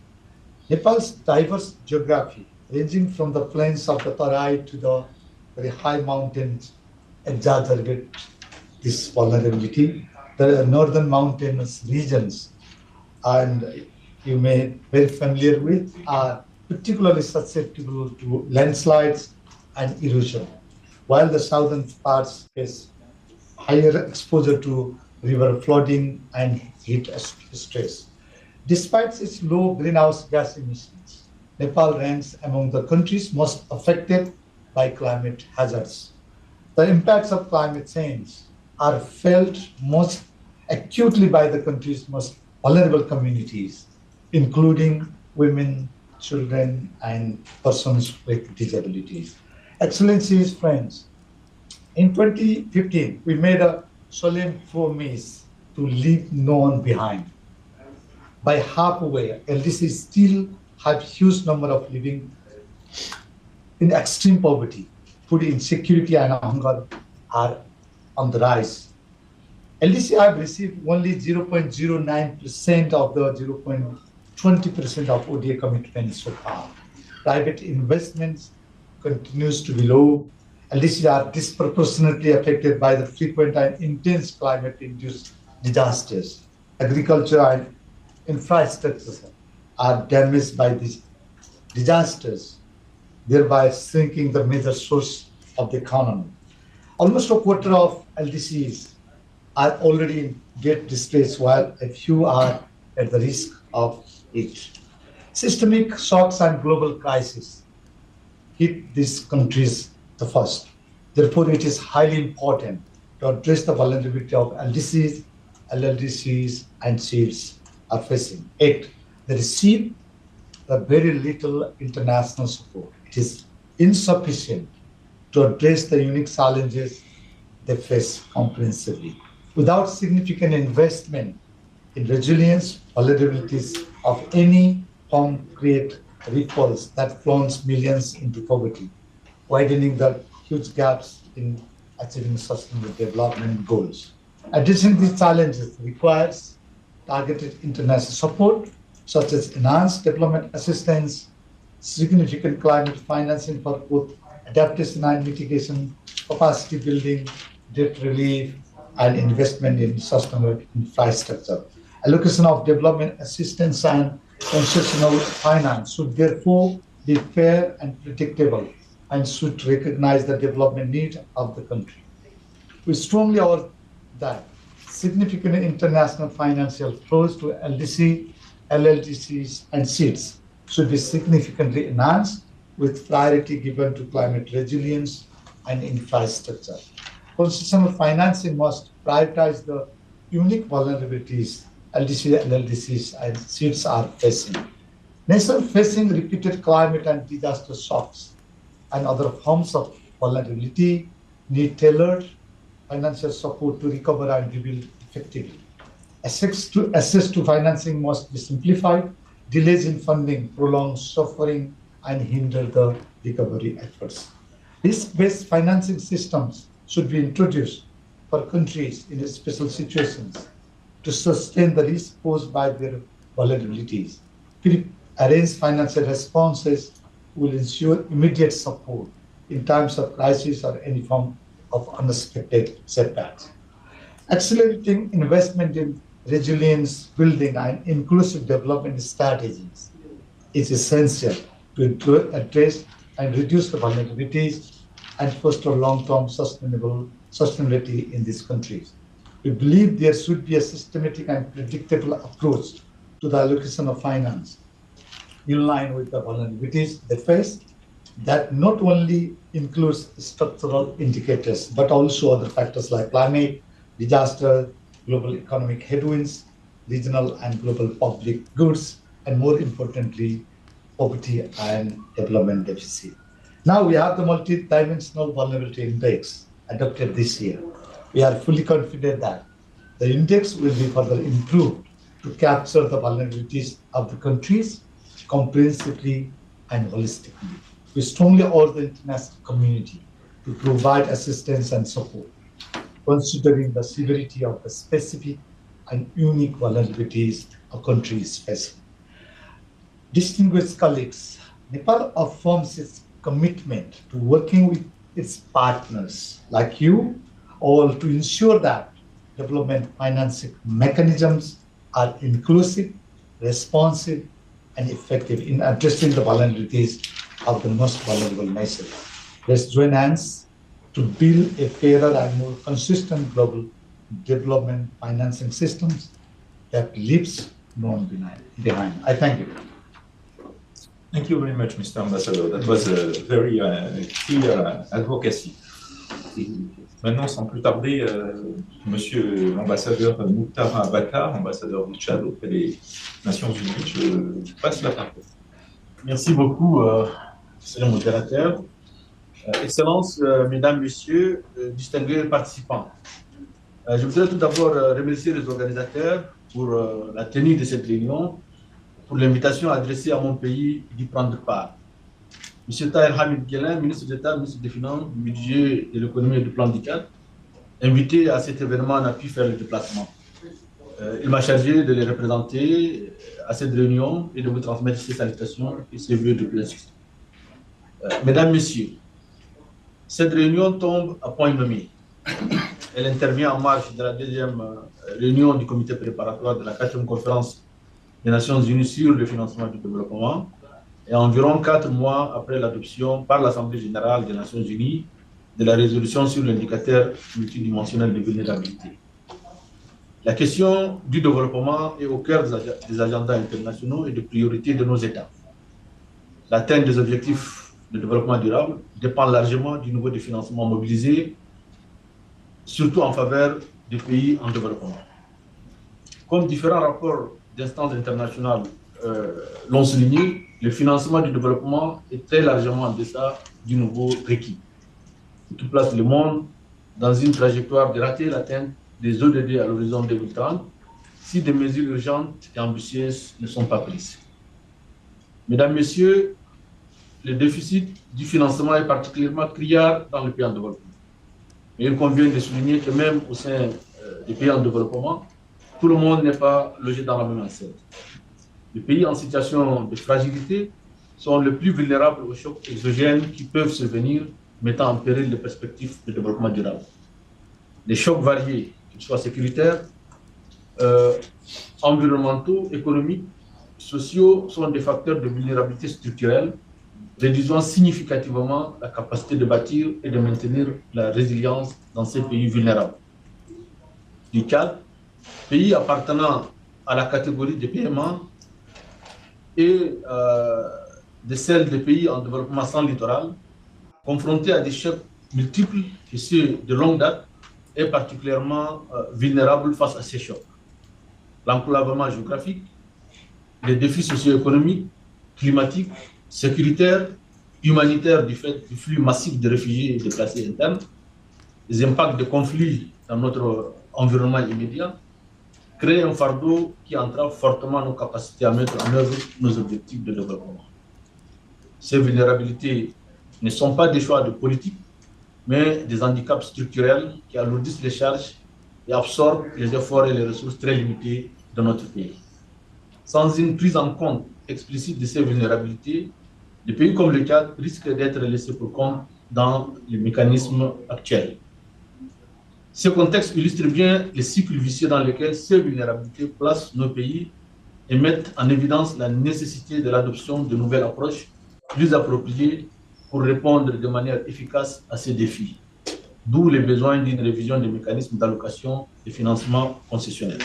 Nepal's diverse geography, ranging from the plains of the Tarai to the very high mountains, exaggerate this vulnerability. The northern mountainous regions, and you may be very familiar with, are particularly susceptible to landslides and erosion, while the southern parts face higher exposure to river flooding and heat stress. Despite its low greenhouse gas emissions, Nepal ranks among the countries most affected by climate hazards. The impacts of climate change are felt most acutely by the country's most vulnerable communities, including women, children, and persons with disabilities. Excellencies, friends, in 2015, we made a solemn promise to leave no one behind. By halfway, LDC still have huge number of living in extreme poverty. Food insecurity and hunger are on the rise. LDC have received only 0.09% of the 0.20% of ODA commitments so far. Private investments continues to be low. LDC are disproportionately affected by the frequent and intense climate-induced disasters. Agriculture and infrastructure are damaged by these disasters, thereby shrinking the major source of the economy. Almost a quarter of LDCs are already in debt distress, while a few are at the risk of it. Systemic shocks and global crises hit these countries the first. Therefore, it is highly important to address the vulnerability of LDCs, LLDCs, and SEEDS are facing. 8. They receive the very little international support. It is insufficient to address the unique challenges they face comprehensively. Without significant investment in resilience, vulnerabilities of any form create ripples that plunge millions into poverty, widening the huge gaps in achieving sustainable development goals. Addressing these challenges requires targeted international support, such as enhanced development assistance, significant climate financing for both adaptation and mitigation, capacity building, debt relief, and investment in sustainable infrastructure. Allocation of development assistance and concessional finance should therefore be fair and predictable and should recognize the development need of the country. We strongly urge that significant international financial flows to LDC, LLDCs, and SEEDs should be significantly enhanced with priority given to climate resilience and infrastructure. Concessional financing must prioritize the unique vulnerabilities LDC, LLDCs, and SEEDs are facing. Nations facing repeated climate and disaster shocks and other forms of vulnerability need tailored financial support to recover and rebuild effectively. Access to financing must be simplified. Delays in funding prolong suffering and hinder the recovery efforts. Risk-based financing systems should be introduced for countries in special situations to sustain the risk posed by their vulnerabilities. Arranged financial responses will ensure immediate support in times of crisis or any form of unexpected setbacks. Accelerating investment in resilience building and inclusive development strategies is essential to address and reduce the vulnerabilities and foster long-term sustainability in these countries. We believe there should be a systematic and predictable approach to the allocation of finance in line with the vulnerabilities they face that not only includes structural indicators, but also other factors like climate, disaster, global economic headwinds, regional and global public goods, and more importantly, poverty and development deficit. Now we have the multidimensional vulnerability index adopted this year. We are fully confident that the index will be further improved to capture the vulnerabilities of the countries comprehensively and holistically. We strongly urge the international community to provide assistance and support, considering the severity of the specific and unique vulnerabilities a country is facing. Distinguished colleagues, Nepal affirms its commitment to working with its partners like you all to ensure that development financing mechanisms are inclusive, responsive, and effective in addressing the vulnerabilities of the most vulnerable nations. Let's join hands to build a fairer and more consistent global development financing systems that leaves no one behind. I thank you. Thank you very much, Mr. Ambassador. That was a very clear advocacy. Maintenant, sans plus tarder, Monsieur l'ambassadeur Mukhtar Bakar, ambassadeur du Tchad auprès des Nations Unies, je passe la parole. Merci beaucoup, monsieur le modérateur. Excellences, Mesdames, Messieurs, distingués participants. Je voudrais tout d'abord remercier les organisateurs pour la tenue de cette réunion, pour l'invitation adressée à mon pays d'y prendre part. Monsieur Tahir Hamid Guelin, ministre d'État, ministre des Finances, du Budget, de l'Économie et du Plan d'ICAD, invité à cet événement, n'a pu faire le déplacement. Il m'a chargé de les représenter à cette réunion et de vous transmettre ses salutations et ses vœux de plaisir. Mesdames, Messieurs, cette réunion tombe à point nommé. Elle intervient en marge de la deuxième réunion du comité préparatoire de la 4e conférence des Nations Unies sur le financement du développement et environ 4 mois après l'adoption par l'Assemblée générale des Nations Unies de la résolution sur l'indicateur multidimensionnel de vulnérabilité. La question du développement est au cœur des agendas internationaux et des priorités de nos États. L'atteinte des objectifs de développement durable dépend largement du niveau de financement mobilisé, surtout en faveur des pays en développement. Comme différents rapports d'instances internationales l'ont souligné, le financement du développement est très largement en deçà du nouveau requis, ce qui place le monde dans une trajectoire de rater l'atteinte des ODD à l'horizon 2030 si des mesures urgentes et ambitieuses ne sont pas prises. Mesdames, Messieurs, le déficit du financement est particulièrement criard dans les pays en développement. Mais il convient de souligner que même au sein des pays en développement, tout le monde n'est pas logé dans la même enceinte. Les pays en situation de fragilité sont les plus vulnérables aux chocs exogènes qui peuvent survenir, mettant en péril les perspectives de développement durable. Les chocs variés, qu'ils soient sécuritaires, environnementaux, économiques, sociaux, sont des facteurs de vulnérabilité structurelle, réduisant significativement la capacité de bâtir et de maintenir la résilience dans ces pays vulnérables. Du Tchad, pays appartenant à la catégorie des PMA et de celle des pays en développement sans littoral, confrontés à des chocs multiples et ceux de longue date, est particulièrement vulnérable face à ces chocs. L'enclavement géographique, les défis socio-économiques, climatiques, sécuritaires, humanitaires du fait du flux massif de réfugiés et déplacés internes, les impacts de conflits dans notre environnement immédiat, créent un fardeau qui entrave fortement nos capacités à mettre en œuvre nos objectifs de développement. Ces vulnérabilités ne sont pas des choix de politique, mais des handicaps structurels qui alourdissent les charges et absorbent les efforts et les ressources très limitées de notre pays. Sans une prise en compte explicite de ces vulnérabilités, des pays comme le Tchad risquent d'être laissés pour compte dans les mécanismes actuels. Ce contexte illustre bien les cycles vicieux dans lesquels ces vulnérabilités placent nos pays et mettent en évidence la nécessité de l'adoption de nouvelles approches plus appropriées pour répondre de manière efficace à ces défis, d'où les besoins d'une révision des mécanismes d'allocation et financement concessionnels.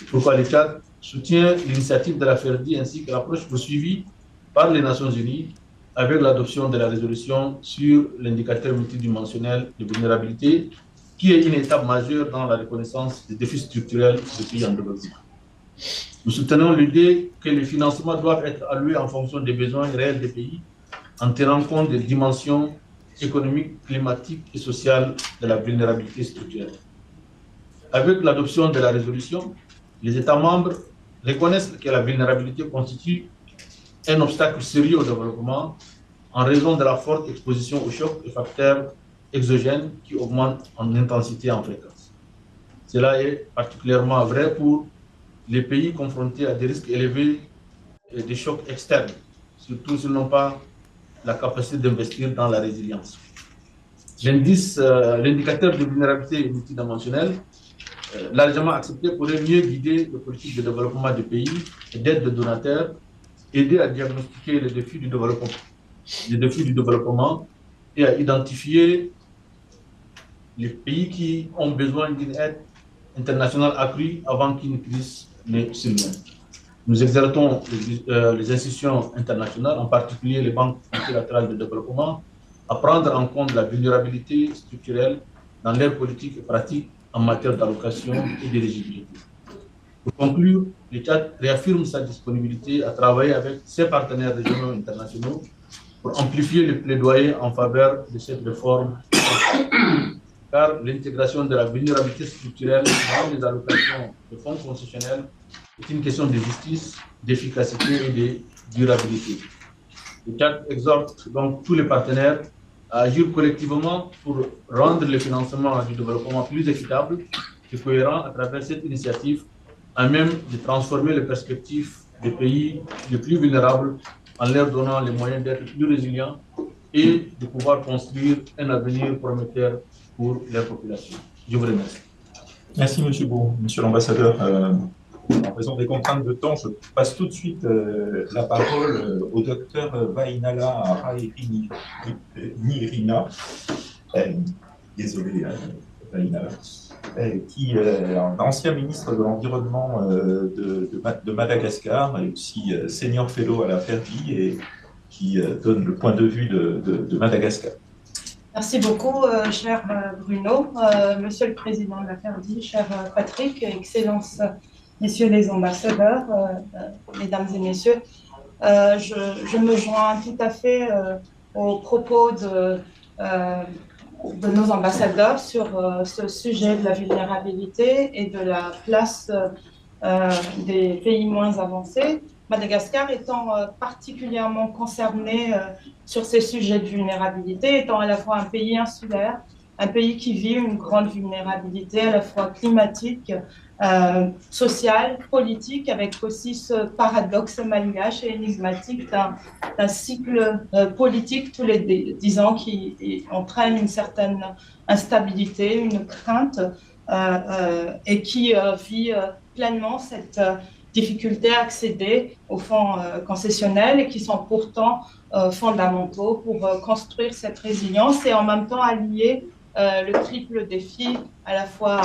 Pourquoi le Tchad soutient l'initiative de la FERDI ainsi que l'approche poursuivie par les Nations Unies avec l'adoption de la résolution sur l'indicateur multidimensionnel de vulnérabilité, qui est une étape majeure dans la reconnaissance des défis structurels des pays en développement. Nous soutenons l'idée que les financements doivent être alloués en fonction des besoins réels des pays, en tenant compte des dimensions économiques, climatiques et sociales de la vulnérabilité structurelle. Avec l'adoption de la résolution, les États membres reconnaissent que la vulnérabilité constitue un obstacle sérieux au développement en raison de la forte exposition aux chocs et facteurs exogènes qui augmentent en intensité et en fréquence. Cela est particulièrement vrai pour les pays confrontés à des risques élevés et des chocs externes, surtout s'ils n'ont pas la capacité d'investir dans la résilience. L'indicateur de vulnérabilité multidimensionnelle, largement accepté, pourrait mieux guider les politiques de développement des pays et d'aide de donateurs, aider à diagnostiquer les défis du développement et à identifier les pays qui ont besoin d'une aide internationale accrue avant qu'une crise ne survienne. Nous exhortons les institutions internationales, en particulier les banques multilatérales de développement, à prendre en compte la vulnérabilité structurelle dans leurs politiques et pratiques en matière d'allocation et d'éligibilité. Pour conclure, le Tchad réaffirme sa disponibilité à travailler avec ses partenaires régionaux et internationaux pour amplifier le plaidoyer en faveur de cette réforme, car l'intégration de la vulnérabilité structurelle dans les allocations de fonds concessionnels est une question de justice, d'efficacité et de durabilité. Le Tchad exhorte donc tous les partenaires à agir collectivement pour rendre le financement du développement plus équitable et cohérent à travers cette initiative, à même de transformer les perspectives des pays les plus vulnérables en leur donnant les moyens d'être plus résilients et de pouvoir construire un avenir prometteur pour leur population. Je vous remercie. Merci, M. Bou. Monsieur l'ambassadeur, en raison des contraintes de temps, je passe tout de suite la parole au docteur Vainala Rae-Nirina, désolé, Vainala, qui est un ancien ministre de l'Environnement de Madagascar et aussi senior fellow à la FERDI et qui donne le point de vue de Madagascar. Merci beaucoup, cher Bruno, Monsieur le Président de la FERDI, cher Patrick, Excellences, Messieurs les ambassadeurs, Mesdames et Messieurs. Je me joins tout à fait aux propos de nos ambassadeurs sur ce sujet de la vulnérabilité et de la place des pays moins avancés. Madagascar étant particulièrement concerné sur ces sujets de vulnérabilité, étant à la fois un pays insulaire, un pays qui vit une grande vulnérabilité à la fois climatique, sociale, politique, avec aussi ce paradoxe malgache et énigmatique d'un cycle politique tous les 10 ans qui entraîne une certaine instabilité, une crainte, et qui vit pleinement cette difficulté à accéder aux fonds concessionnels et qui sont pourtant fondamentaux pour construire cette résilience et en même temps allier le triple défi à la fois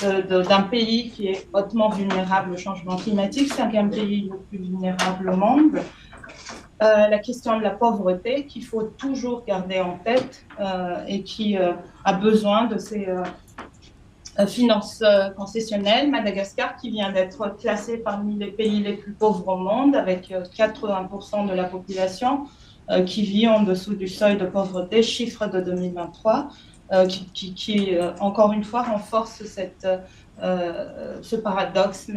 d'un pays qui est hautement vulnérable au changement climatique, 5e pays le plus vulnérable au monde, la question de la pauvreté qu'il faut toujours garder en tête et qui a besoin de ces finances concessionnelles. Madagascar qui vient d'être classé parmi les pays les plus pauvres au monde avec 80% de la population qui vit en dessous du seuil de pauvreté, chiffre de 2023, qui encore une fois renforce ce paradoxe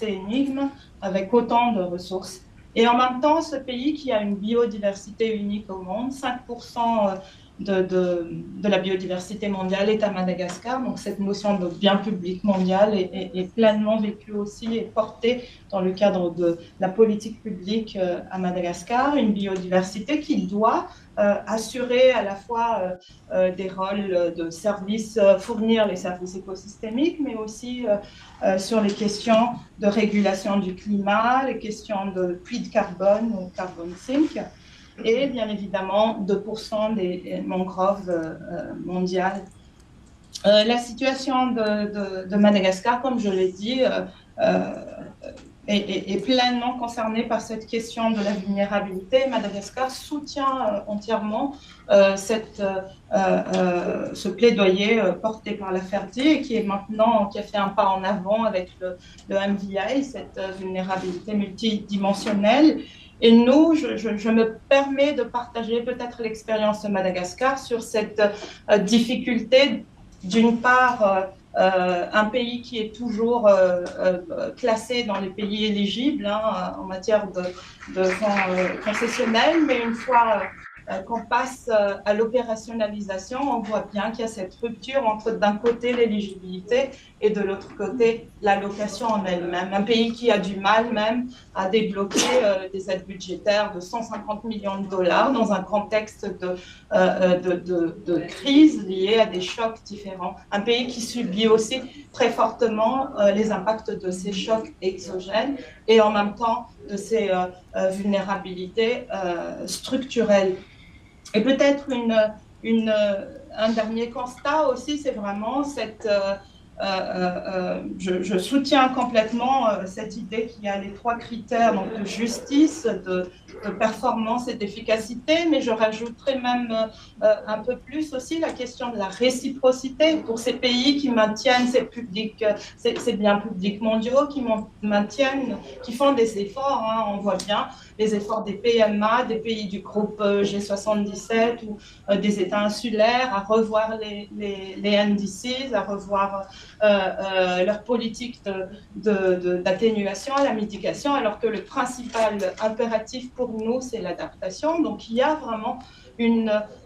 et énigme avec autant de ressources. Et en même temps, ce pays qui a une biodiversité unique au monde, 5% de la biodiversité mondiale est à Madagascar, donc cette notion de bien public mondial est pleinement vécue aussi et portée dans le cadre de la politique publique à Madagascar, une biodiversité qui doit assurer à la fois des rôles de services, fournir les services écosystémiques, mais aussi sur les questions de régulation du climat, les questions de puits de carbone ou carbon sink, et bien évidemment 2% des mangroves mondiales. La situation de Madagascar, comme je l'ai dit, est pleinement concernée par cette question de la vulnérabilité. Madagascar soutient entièrement ce plaidoyer porté par la FERDI et qui a fait un pas en avant avec le MVI, cette vulnérabilité multidimensionnelle. Et nous, je me permets de partager peut-être l'expérience de Madagascar sur cette difficulté, d'une part, un pays qui est toujours classé dans les pays éligibles en matière de fonds concessionnels, mais une fois qu'on passe à l'opérationnalisation, on voit bien qu'il y a cette rupture entre d'un côté l'éligibilité et de l'autre côté l'allocation en elle-même. Un pays qui a du mal même à débloquer des aides budgétaires de 150 millions de dollars dans un contexte de crise liée à des chocs différents. Un pays qui subit aussi très fortement les impacts de ces chocs exogènes et en même temps de ces vulnérabilités structurelles. Et peut-être un dernier constat aussi, c'est vraiment cette... je soutiens complètement cette idée qu'il y a les 3 critères donc de justice, de performance et d'efficacité, mais je rajouterais même un peu plus aussi la question de la réciprocité pour ces pays qui maintiennent ces biens publics mondiaux, qui font des efforts, on voit bien les efforts des PMA, des pays du groupe G77 ou des États insulaires à revoir les NDCs, à revoir leur politique d'atténuation à la mitigation, alors que le principal impératif pour nous, c'est l'adaptation. Donc, il y a vraiment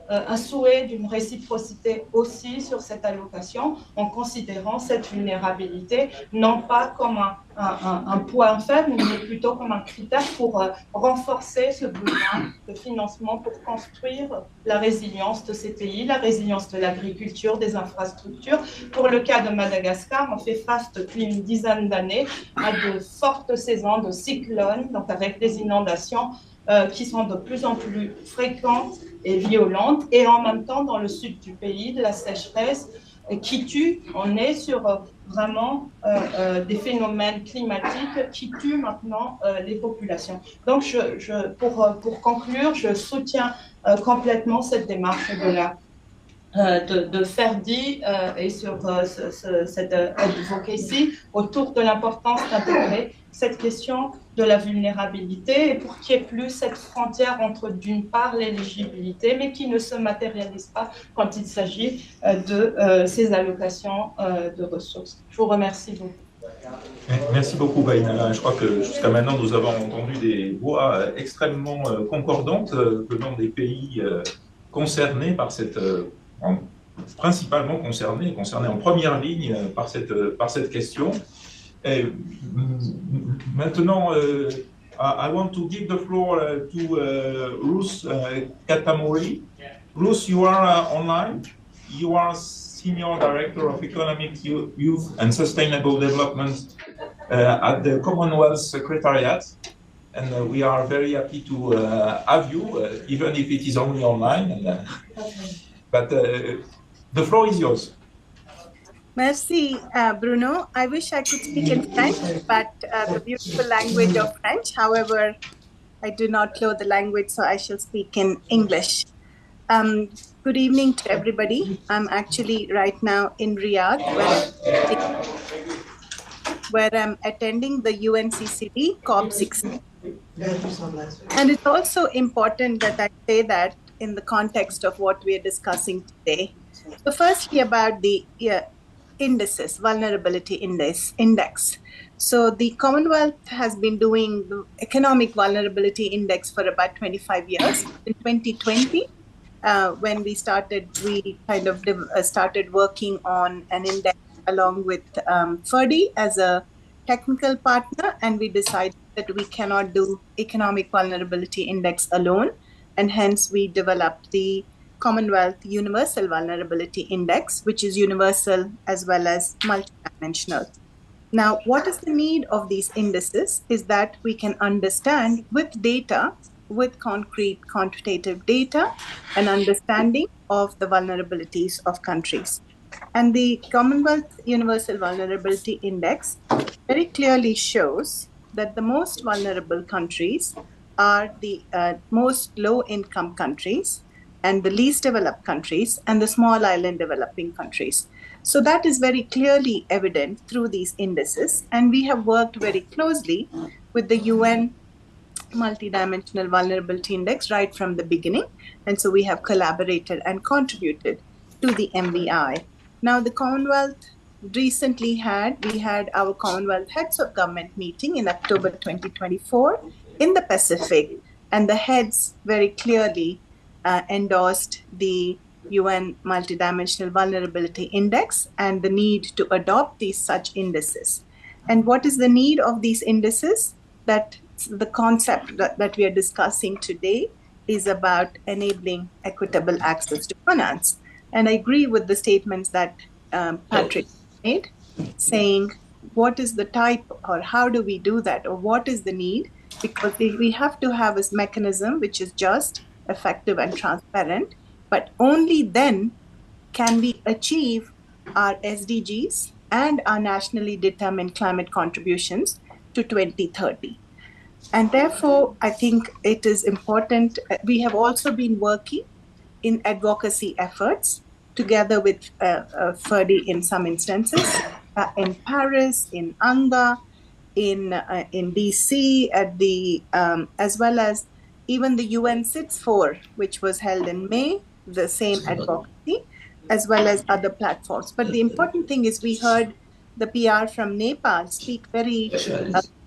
un souhait d'une réciprocité aussi sur cette allocation, en considérant cette vulnérabilité non pas comme un point faible, mais plutôt comme un critère pour renforcer ce besoin de financement pour construire la résilience de ces pays, la résilience de l'agriculture, des infrastructures. Pour le cas de Madagascar, on fait face depuis une dizaine d'années à de fortes saisons de cyclones, donc avec des inondations qui sont de plus en plus fréquentes et violentes, et en même temps dans le sud du pays, de la sécheresse qui tue. On est sur vraiment des phénomènes climatiques qui tuent maintenant les populations. Donc, pour conclure, je soutiens complètement cette démarche de Ferdi et sur cette advocacy autour de l'importance d'intégrer cette question de la vulnérabilité et pour qu'il n'y ait plus cette frontière entre d'une part l'éligibilité mais qui ne se matérialise pas quand il s'agit de ces allocations de ressources. Je vous remercie beaucoup. Merci beaucoup, Bainala. Je crois que jusqu'à maintenant, nous avons entendu des voix extrêmement concordantes venant des pays concernés par cette, principalement concernés en première ligne par cette question. Et maintenant, I want to give the floor to Ruth Katamori. Ruth, you are online. You are Senior Director of Economic Youth and Sustainable Development at the Commonwealth Secretariat. And we are very happy to have you, even if it is only online. But the floor is yours. Merci, Bruno. I wish I could speak in French, but the beautiful language of French. However, I do not know the language, so I shall speak in English. Good evening to everybody. I'm actually right now in Riyadh, where I'm attending the UNCCD COP6. And it's also important that I say that in the context of what we are discussing today. So firstly, about the indices, vulnerability index. So the Commonwealth has been doing the economic vulnerability index for about 25 years. In 2020, when we started working on an index along with Ferdi as a technical partner, and we decided that we cannot do economic vulnerability index alone, and hence we developed the Commonwealth Universal Vulnerability Index, which is universal as well as multidimensional. Now, what is the need of these indices is that we can understand with data, with concrete quantitative data, an understanding of the vulnerabilities of countries. And the Commonwealth Universal Vulnerability Index very clearly shows that the most vulnerable countries are the most low-income countries and the least developed countries and the small island developing countries. So that is very clearly evident through these indices. And we have worked very closely with the UN Multidimensional Vulnerability Index right from the beginning. And so we have collaborated and contributed to the MVI. Now, the Commonwealth recently we had our Commonwealth Heads of Government meeting in October 2024 in the Pacific, and the heads very clearly endorsed the UN Multidimensional Vulnerability Index and the need to adopt these such indices. And what is the need of these indices? That the concept that we are discussing today is about enabling equitable access to finance. And I agree with the statements that Patrick made, saying what is the type or how do we do that, or what is the need? Because we have to have this mechanism which is just, effective and transparent, but only then can we achieve our SDGs and our nationally determined climate contributions to 2030. And therefore, I think it is important. We have also been working in advocacy efforts together with Ferdi in some instances, in Paris, in Anga, in DC, at the as well as even the UN SITS 4, which was held in May, the same advocacy, as well as other platforms. But the important thing is we heard the PR from Nepal speak very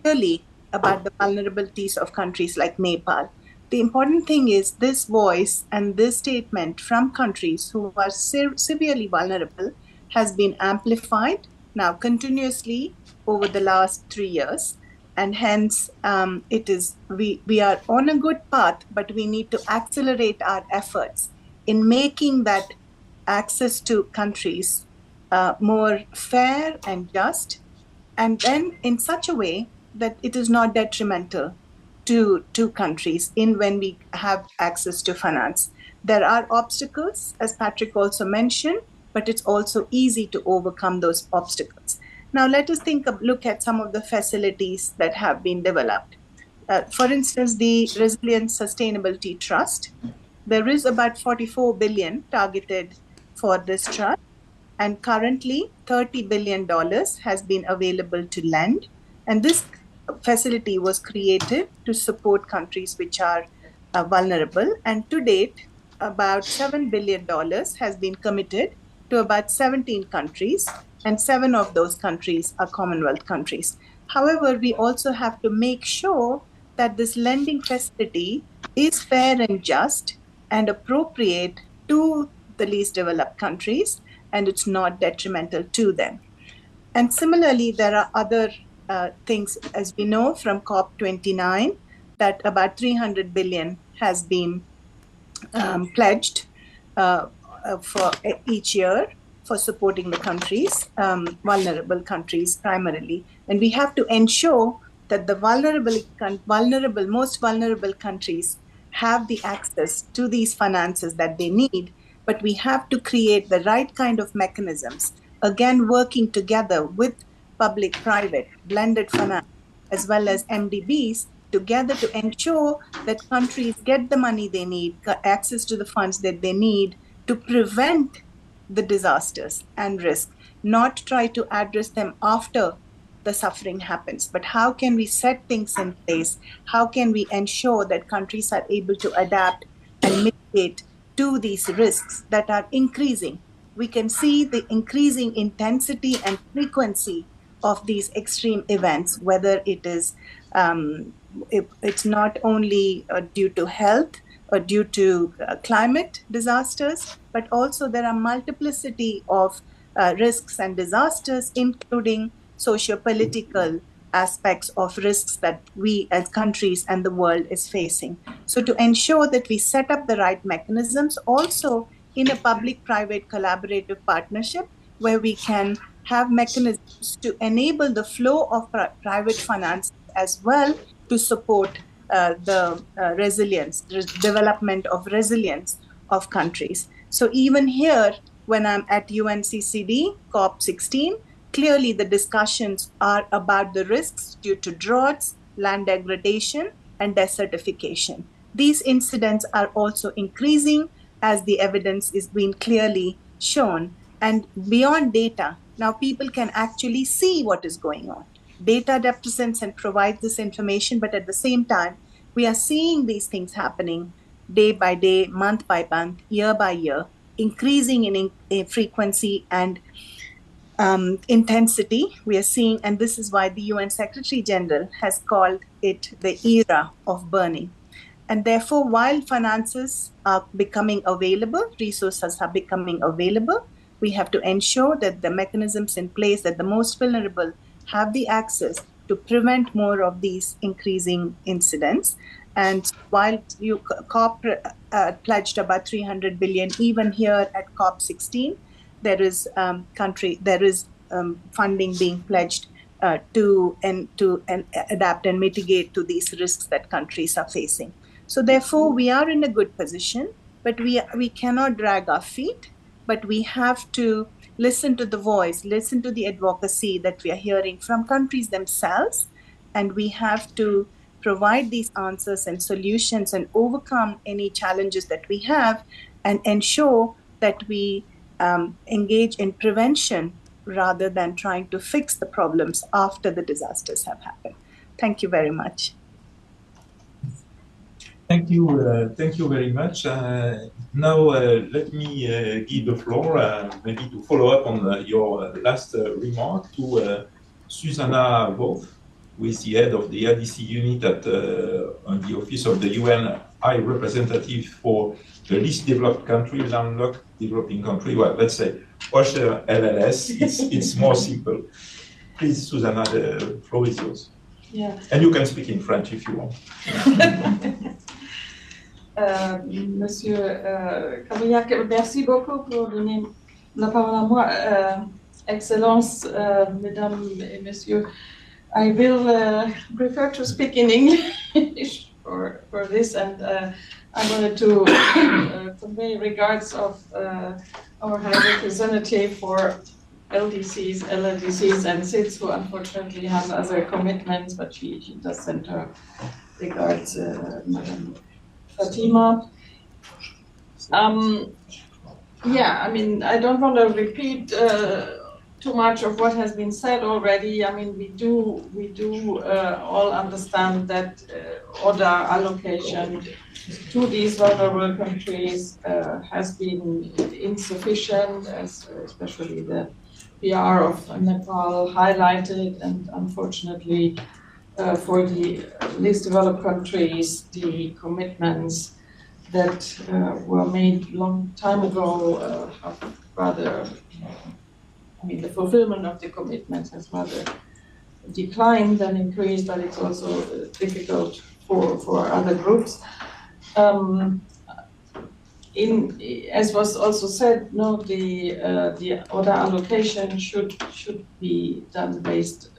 clearly about the vulnerabilities of countries like Nepal. The important thing is this voice and this statement from countries who are severely vulnerable has been amplified now continuously over the last 3 years. And hence, we are on a good path, but we need to accelerate our efforts in making that access to countries more fair and just, and then in such a way that it is not detrimental to countries when we have access to finance. There are obstacles, as Patrick also mentioned, but it's also easy to overcome those obstacles. Now, let us look at some of the facilities that have been developed. For instance, the Resilience Sustainability Trust. There is about 44 billion targeted for this trust. And currently, $30 billion has been available to lend. And this facility was created to support countries which are vulnerable. And to date, about $7 billion has been committed to about 17 countries, and 7 of those countries are Commonwealth countries. However, we also have to make sure that this lending facility is fair and just and appropriate to the least developed countries, and it's not detrimental to them. And similarly, there are other things, as we know from COP29, that about 300 billion has been pledged for each year for supporting the countries, vulnerable countries primarily. And we have to ensure that the most vulnerable countries have the access to these finances that they need, but we have to create the right kind of mechanisms, again, working together with public-private, blended finance, as well as MDBs, together to ensure that countries get the money they need, access to the funds that they need to prevent the disasters and risk, not try to address them after the suffering happens. But how can we set things in place? How can we ensure that countries are able to adapt and mitigate to these risks that are increasing? We can see the increasing intensity and frequency of these extreme events, whether it is it's not only due to health or due to climate disasters, but also there are multiplicity of risks and disasters, including socio-political aspects of risks that we as countries and the world is facing. So to ensure that we set up the right mechanisms, also in a public-private collaborative partnership, where we can have mechanisms to enable the flow of private finance as well to support the resilience, the development of resilience of countries. So even here, when I'm at UNCCD, COP16, clearly the discussions are about the risks due to droughts, land degradation, and desertification. These incidents are also increasing as the evidence is being clearly shown. And beyond data, now people can actually see what is going on. Data represents and provides this information, but at the same time, we are seeing these things happening day by day, month by month, year by year, increasing in frequency and intensity. We are seeing, and this is why the UN Secretary General has called it the era of burning. And therefore, while finances are becoming available, resources are becoming available, we have to ensure that the mechanisms in place, that the most vulnerable have the access to prevent more of these increasing incidents. And while COP pledged about 300 billion, even here at COP16, there is funding being pledged to adapt and mitigate to these risks that countries are facing. So therefore, we are in a good position, but we cannot drag our feet, but we have to listen to the voice, listen to the advocacy that we are hearing from countries themselves, and we have to provide these answers and solutions and overcome any challenges that we have and ensure that we engage in prevention rather than trying to fix the problems after the disasters have happened. Thank you very much. Thank you very much. Now let me give the floor, maybe to follow up on your last remark, to Susanna Wolf, who is the head of the RDC unit on the Office of the UN High Representative for the least developed country, landlocked developing country. Well, let's say OCHA LLS. It's more simple. Please, Susanna, the floor is yours. Yeah. And you can speak in French if you want. Monsieur Cavaillac, merci beaucoup pour donner la parole à moi. Excellence, mesdames et messieurs. I will prefer to speak in English for this, and I wanted to convey regards of our High Representative for LDCs, LLDCs, and SIDS, who unfortunately have other commitments, but she does send her regards, Madam Fatima. Yeah, I mean, I don't want to repeat too much of what has been said already. I mean, we do all understand that order allocation to these vulnerable countries has been insufficient, as especially the PR of Nepal highlighted, and unfortunately for the least developed countries, the commitments that were made long time ago have rather, I mean, the fulfillment of the commitments has rather declined than increased, but it's also difficult for other groups. As was also said, no, the order allocation should be done based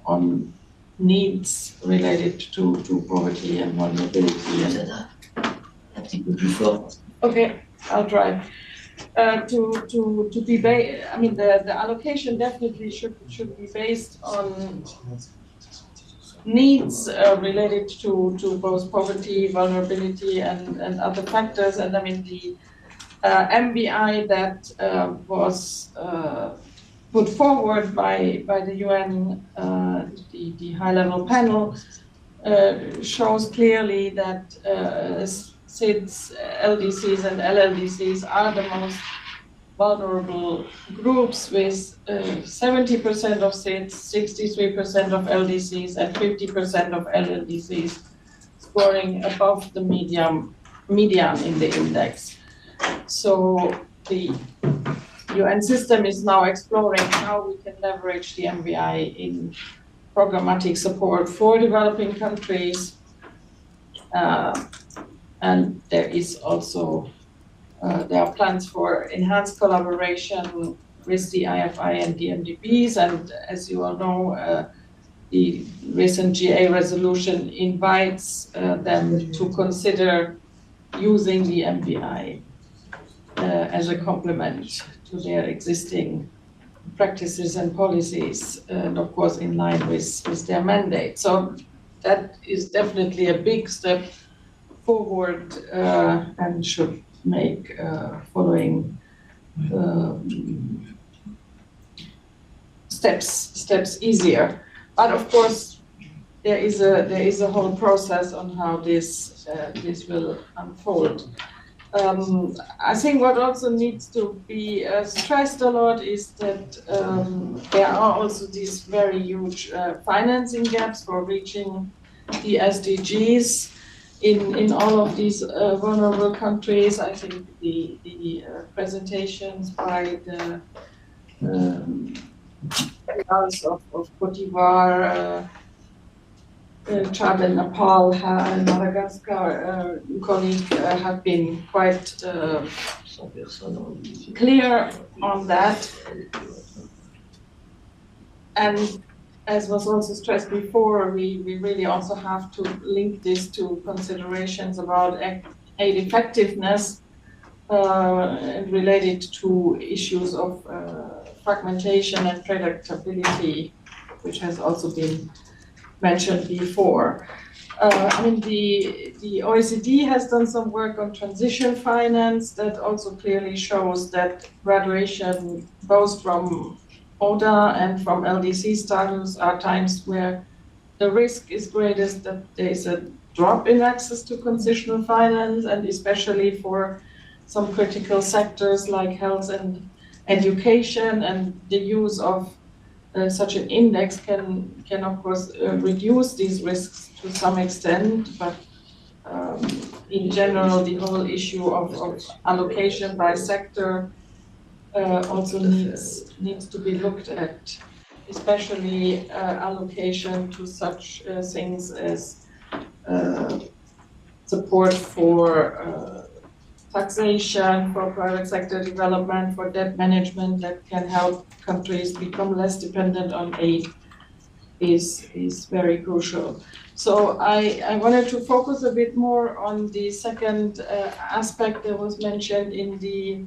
on needs related to poverty and vulnerability. Okay, I'll try. To be based, I mean, the allocation definitely should be based on needs related to both poverty, vulnerability, and other factors. And I mean, the MBI that was put forward by the UN, the high-level panel, shows clearly that SIDS, LDCs, and LLDCs are the most vulnerable groups, with 70% of SIDS, 63% of LDCs, and 50% of LLDCs scoring above the median in the index. So the UN system is now exploring how we can leverage the MBI in programmatic support for developing countries. And there is also, there are plans for enhanced collaboration with the IFI and the MDBs. And as you all know, the recent GA resolution invites them to consider using the MBI as a complement to their existing practices and policies, and of course in line with their mandate. So that is definitely a big step forward and should make following steps easier. But of course, there is a whole process on how this will unfold. I think what also needs to be stressed a lot is that there are also these very huge financing gaps for reaching the SDGs in all of these vulnerable countries. I think the presentations by the leaders of Cote d'Ivoire, Chad and Nepal, and Madagascar colleague have been quite clear on that. And as was also stressed before, we really also have to link this to considerations about aid effectiveness related to issues of fragmentation and predictability, which has also been mentioned before. I mean, the OECD has done some work on transition finance that also clearly shows that graduation, both from ODA and from LDC status, are times where the risk is greatest that there is a drop in access to transitional finance, and especially for some critical sectors like health and education, and the use of such an index can of course reduce these risks to some extent, but in general the whole issue of allocation by sector also needs to be looked at, especially allocation to such things as support for taxation, for private sector development, for debt management that can help countries become less dependent on aid is very crucial. So I wanted to focus a bit more on the second aspect that was mentioned in the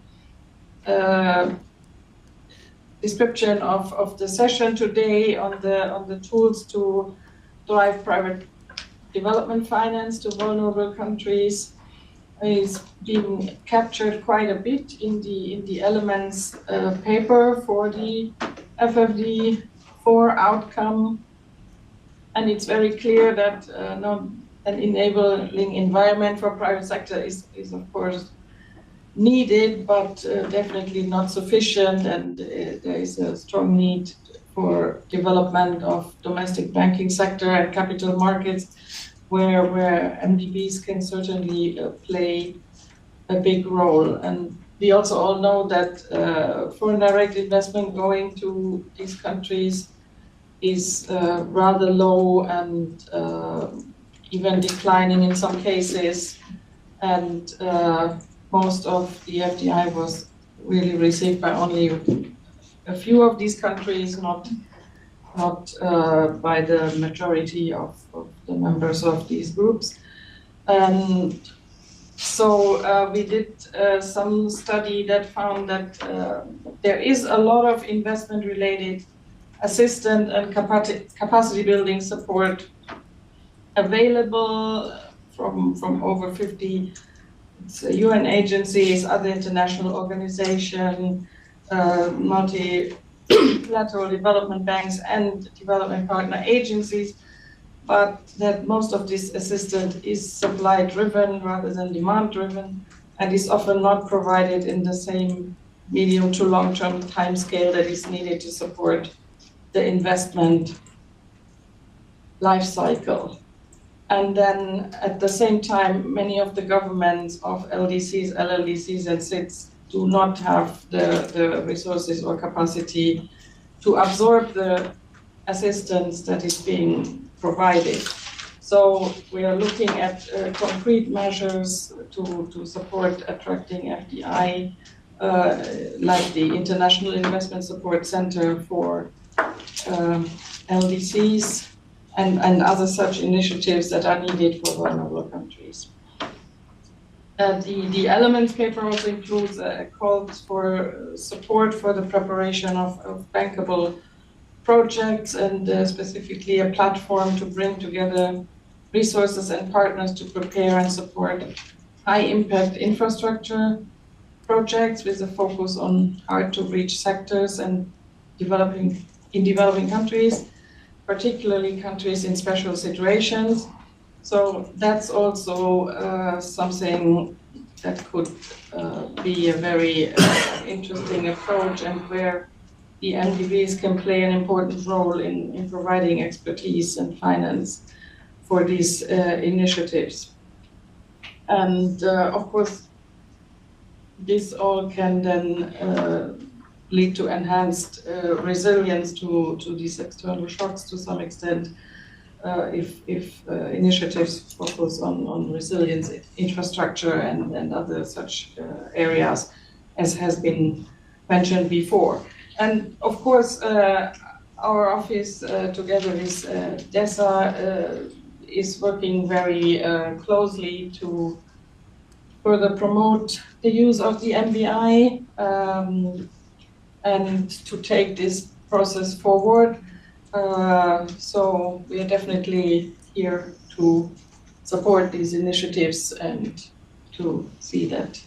description of the session today on the tools to drive private development finance to vulnerable countries. is being captured quite a bit in the elements paper for the FFD4 outcome, and it's very clear that not an enabling environment for private sector is of course needed, but definitely not sufficient, and there is a strong need for development of domestic banking sector and capital markets, where MDBs can certainly play a big role. And we also all know that foreign direct investment going to these countries is rather low and even declining in some cases. And most of the FDI was really received by only a few of these countries, not by the majority of the members of these groups. And so we did some study that found that there is a lot of investment-related assistance and capacity building support available from over 50 UN agencies, other international organizations, multilateral development banks, and development partner agencies, but that most of this assistance is supply-driven rather than demand-driven, and is often not provided in the same medium to long-term timescale that is needed to support the investment life cycle. And then at the same time, many of the governments of LDCs, LLDCs, and SIDS do not have the resources or capacity to absorb the assistance that is being provided. So we are looking at concrete measures to support attracting FDI, like the International Investment Support Center for LDCs, and other such initiatives that are needed for vulnerable countries. The elements paper also includes calls for support for the preparation of bankable projects, and specifically a platform to bring together resources and partners to prepare and support high-impact infrastructure projects with a focus on hard-to-reach sectors and developing countries, particularly countries in special situations. So that's also something that could be a very interesting approach, and where the MDBs can play an important role in providing expertise and finance for these initiatives. And of course, this all can then lead to enhanced resilience to these external shocks to some extent, if initiatives focus on resilience infrastructure and other such areas, as has been mentioned before. And of course, our office, together with DESA, is working very closely to further promote the use of the MBI, and to take this process forward. So we are definitely here to support these initiatives and to see that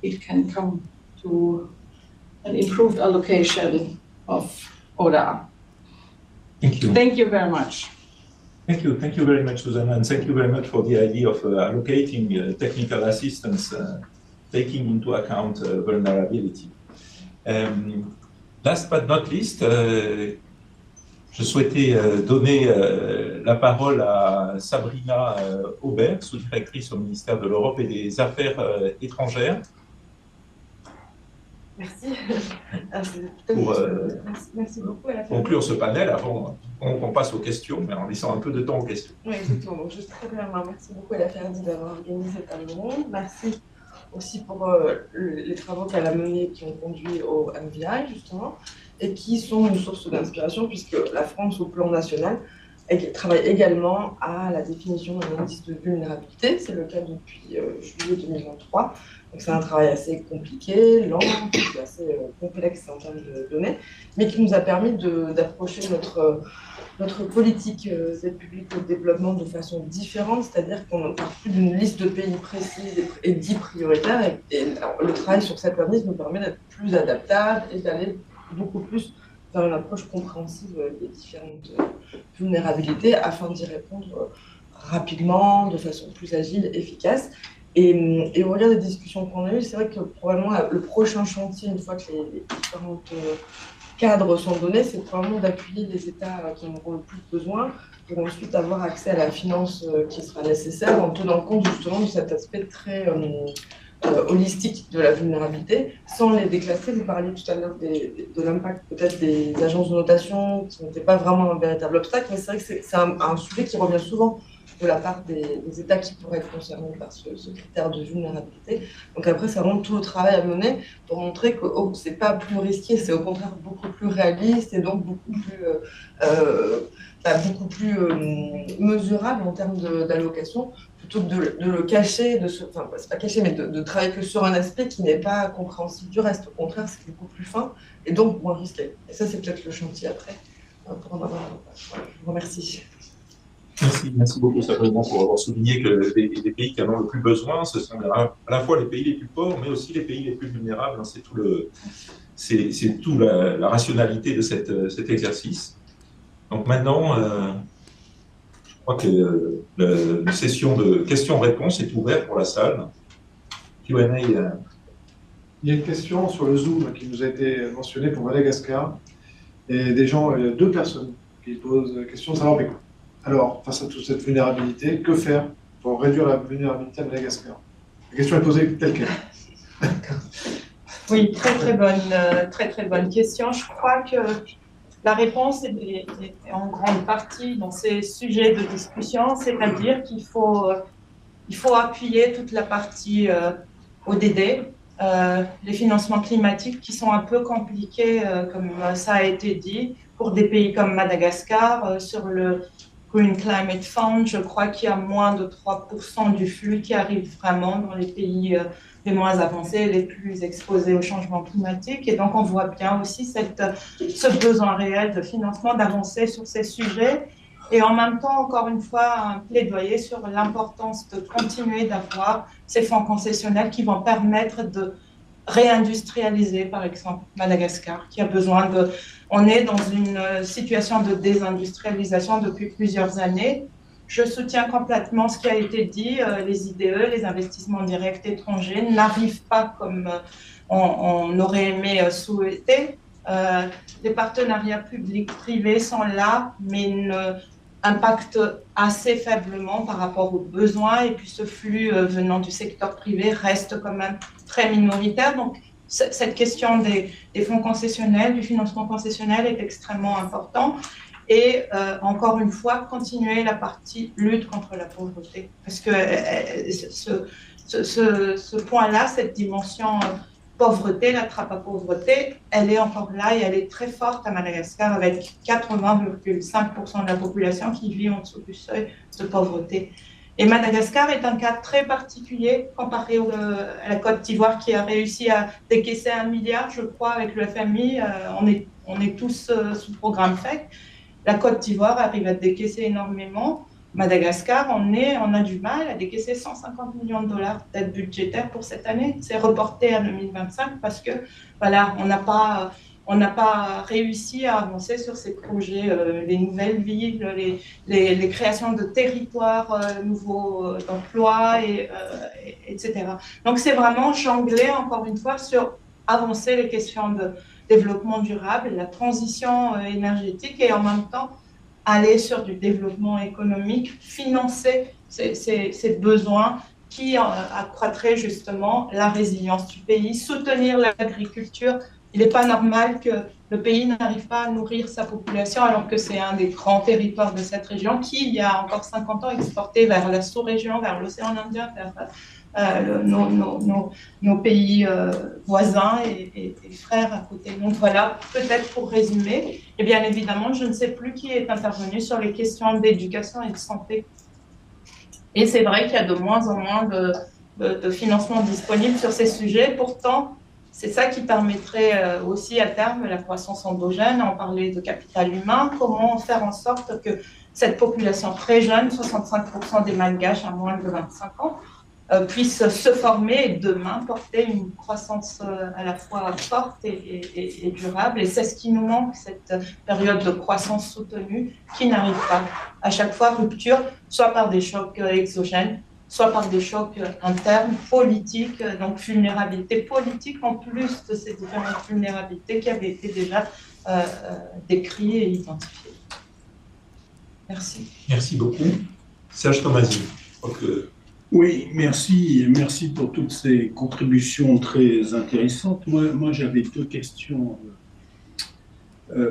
it can come to an improved allocation of ODA. Thank you. Thank you very much. Thank you. Thank you very much, Susanna, and thank you very much for the idea of allocating technical assistance, taking into account vulnerability. Last but not least, je souhaitais donner la parole à Sabrina Aubert, sous-directrice au ministère de l'Europe et des Affaires étrangères. Merci. Merci beaucoup. Pour conclure ce panel, avant qu'on passe aux questions, mais en laissant un peu de temps aux questions. Oui, exactement. Donc, juste très clairement, merci beaucoup à la FERDI d'avoir organisé cette table ronde. Merci aussi pour les travaux qu'elle a menés, qui ont conduit au MVI, justement, et qui sont une source d'inspiration, puisque la France, au plan national, travaille également à la définition d'un indice de vulnérabilité. C'est le cas depuis juillet 2023. Donc c'est un travail assez compliqué, lent, assez complexe en termes de données, mais qui nous a permis d'approcher notre politique d'aide publique au développement de façon différente, c'est-à-dire qu'on ne parle plus d'une liste de pays précises et dits prioritaires, et le travail sur cet indice nous permet d'être plus adaptable et d'aller beaucoup plus vers une approche compréhensive des différentes vulnérabilités afin d'y répondre rapidement, de façon plus agile, efficace. Et au regard des discussions qu'on a eues, c'est vrai que probablement le prochain chantier, une fois que les différents cadres sont donnés, c'est probablement d'appuyer les États qui en auront le plus besoin pour ensuite avoir accès à la finance qui sera nécessaire en tenant compte justement de cet aspect très holistique de la vulnérabilité, sans les déclasser. Vous parliez tout à l'heure de l'impact peut-être des agences de notation qui n'étaient pas vraiment un véritable obstacle, mais c'est vrai que c'est un sujet qui revient souvent de la part des États qui pourraient être concernés par ce critère de vulnérabilité. Donc après, c'est vraiment tout le travail à mener pour montrer que ce n'est pas plus risqué, c'est au contraire beaucoup plus réaliste et donc beaucoup plus mesurable en termes d'allocation, plutôt que de le cacher, enfin, c'est pas cacher, mais de travailler que sur un aspect qui n'est pas compréhensible du reste. Au contraire, c'est beaucoup plus fin et donc moins risqué. Et ça, c'est peut-être le chantier après. Pour en avoir... Voilà, je vous remercie. Merci beaucoup, simplement pour avoir souligné que les pays qui en ont le plus besoin, ce sont à la fois les pays les plus pauvres, mais aussi les pays les plus vulnérables. C'est tout la rationalité de cet exercice. Donc maintenant, je crois que la session de questions-réponses est ouverte pour la salle. Q&A. Il y a une question sur le Zoom qui nous a été mentionnée pour Madagascar. Et des gens, deux personnes qui posent la question de savoir, mais alors, face à toute cette vulnérabilité, que faire pour réduire la vulnérabilité à Madagascar? La question est posée telle qu'elle. Oui, très bonne question. Je crois que la réponse est en grande partie dans ces sujets de discussion, c'est-à-dire qu'il faut appuyer toute la partie ODD, les financements climatiques qui sont un peu compliqués, comme ça a été dit, pour des pays comme Madagascar, sur le Green Climate Fund, je crois qu'il y a moins de 3% du flux qui arrive vraiment dans les pays les moins avancés, les plus exposés au changement climatique. Et donc, on voit bien aussi ce besoin réel de financement, d'avancer sur ces sujets. Et en même temps, encore une fois, un plaidoyer sur l'importance de continuer d'avoir ces fonds concessionnels qui vont permettre de réindustrialiser, par exemple, Madagascar, qui a besoin de... On est dans une situation de désindustrialisation depuis plusieurs années. Je soutiens complètement ce qui a été dit. Les IDE, les investissements directs étrangers, n'arrivent pas comme on aurait aimé souhaiter. Les partenariats publics-privés sont là, mais impactent assez faiblement par rapport aux besoins. Et puis ce flux venant du secteur privé reste quand même très minoritaire. Donc, cette question des fonds concessionnels, du financement concessionnel est extrêmement importante. Et encore une fois, continuer la partie lutte contre la pauvreté. Parce que ce point-là, cette dimension pauvreté, la trappe à pauvreté, elle est encore là et elle est très forte à Madagascar avec 80,5% de la population qui vit en dessous du seuil de pauvreté. Et Madagascar est un cas très particulier comparé à la Côte d'Ivoire qui a réussi à décaisser 1 milliard, je crois, avec le FMI. On est tous sous programme FEC. La Côte d'Ivoire arrive à décaisser énormément. Madagascar, on a du mal à décaisser 150 millions de dollars d'aide budgétaire pour cette année. C'est reporté à 2025 parce que, voilà, on n'a pas réussi à avancer sur ces projets, les nouvelles villes, les créations de territoires nouveaux d'emplois, etc. Donc, c'est vraiment jongler, encore une fois, sur avancer les questions de développement durable, la transition énergétique et en même temps, aller sur du développement économique, financer ces besoins qui accroîtraient justement la résilience du pays, soutenir l'agriculture, Il n'est pas normal que le pays n'arrive pas à nourrir sa population alors que c'est un des grands territoires de cette région qui, il y a encore 50 ans, exportait vers la sous-région, vers l'océan Indien, vers nos pays voisins et frères à côté. Donc voilà, peut-être pour résumer, et bien évidemment, je ne sais plus qui est intervenu sur les questions d'éducation et de santé. Et c'est vrai qu'il y a de moins en moins de financement disponible sur ces sujets. Pourtant, c'est ça qui permettrait aussi à terme la croissance endogène. On parlait de capital humain. Comment faire en sorte que cette population très jeune, 65% des Malgaches à moins de 25 ans, puisse se former et demain porter une croissance à la fois forte et durable. Et c'est ce qui nous manque, cette période de croissance soutenue qui n'arrive pas. À chaque fois, rupture, soit par des chocs exogènes, soit par des chocs internes, politiques, donc vulnérabilité politique en plus de ces différentes vulnérabilités qui avaient été déjà décrites et identifiées. Merci. Merci beaucoup. Serge Tomasi, je crois que... Oui, merci pour toutes ces contributions très intéressantes. Moi j'avais deux questions.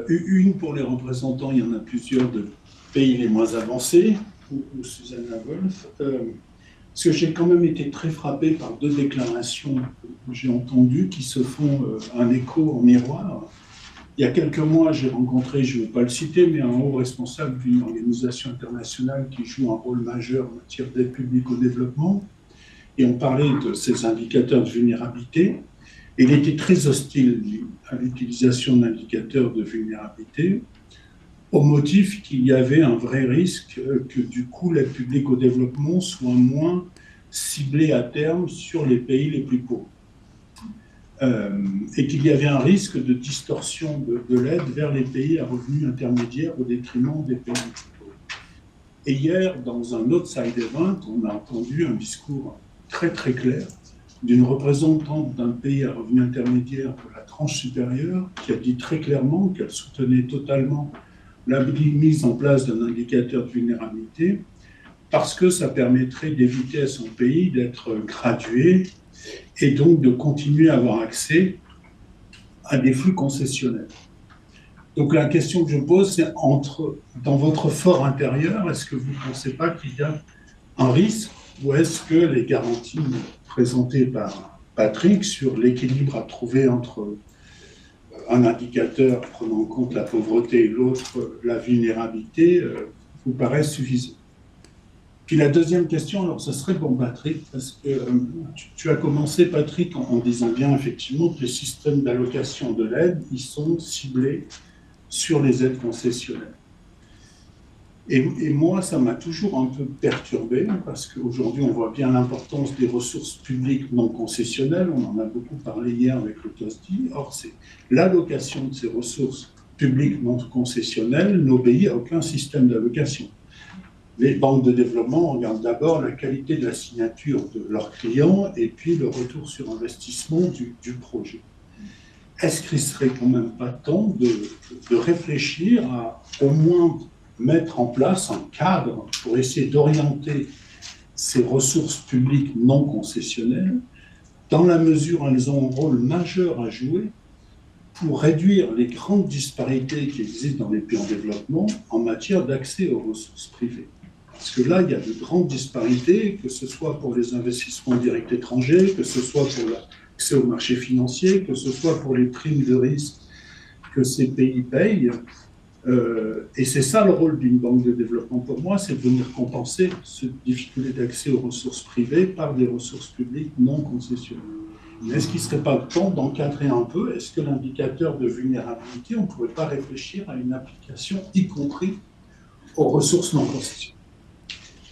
Une pour les représentants, il y en a plusieurs de pays les moins avancés, ou Susanna Wolf. Parce que j'ai quand même été très frappé par deux déclarations que j'ai entendues qui se font un écho en miroir. Il y a quelques mois, j'ai rencontré, je ne vais pas le citer, mais un haut responsable d'une organisation internationale qui joue un rôle majeur en matière d'aide publique au développement. Et on parlait de ces indicateurs de vulnérabilité. Et il était très hostile à l'utilisation d'indicateurs de vulnérabilité, au motif qu'il y avait un vrai risque que du coup l'aide publique au développement soit moins ciblée à terme sur les pays les plus pauvres. Et qu'il y avait un risque de distorsion de l'aide vers les pays à revenus intermédiaires au détriment des pays plus pauvres. Et hier, dans un outside event, on a entendu un discours très très clair d'une représentante d'un pays à revenus intermédiaires de la tranche supérieure qui a dit très clairement qu'elle soutenait totalement la mise en place d'un indicateur de vulnérabilité parce que ça permettrait d'éviter à son pays d'être gradué et donc de continuer à avoir accès à des flux concessionnels. Donc la question que je pose, c'est dans votre fort intérieur, est-ce que vous ne pensez pas qu'il y a un risque ou est-ce que les garanties présentées par Patrick sur l'équilibre à trouver entre un indicateur prenant en compte la pauvreté et l'autre la vulnérabilité vous paraissent suffisantes? Puis la deuxième question, alors ce serait pour Patrick, parce que tu as commencé, Patrick, en disant bien effectivement que les systèmes d'allocation de l'aide, ils sont ciblés sur les aides concessionnelles. Et moi, ça m'a toujours un peu perturbé, parce qu'aujourd'hui, on voit bien l'importance des ressources publiques non concessionnelles, on en a beaucoup parlé hier avec le TOSDI, or c'est l'allocation de ces ressources publiques non concessionnelles n'obéit à aucun système d'allocation. Les banques de développement regardent d'abord la qualité de la signature de leurs clients et puis le retour sur investissement du projet. Est-ce qu'il ne serait quand même pas temps de réfléchir à au moins mettre en place un cadre pour essayer d'orienter ces ressources publiques non concessionnelles dans la mesure où elles ont un rôle majeur à jouer pour réduire les grandes disparités qui existent dans les pays en développement en matière d'accès aux ressources privées. Parce que là, il y a de grandes disparités, que ce soit pour les investissements directs étrangers, que ce soit pour l'accès aux marchés financiers, que ce soit pour les primes de risque que ces pays payent. Et c'est ça le rôle d'une banque de développement pour moi, c'est de venir compenser cette difficulté d'accès aux ressources privées par des ressources publiques non concessionnelles. Est-ce qu'il ne serait pas temps d'encadrer un peu? Est-ce que l'indicateur de vulnérabilité, on ne pourrait pas réfléchir à une application, y compris aux ressources non concessionnelles?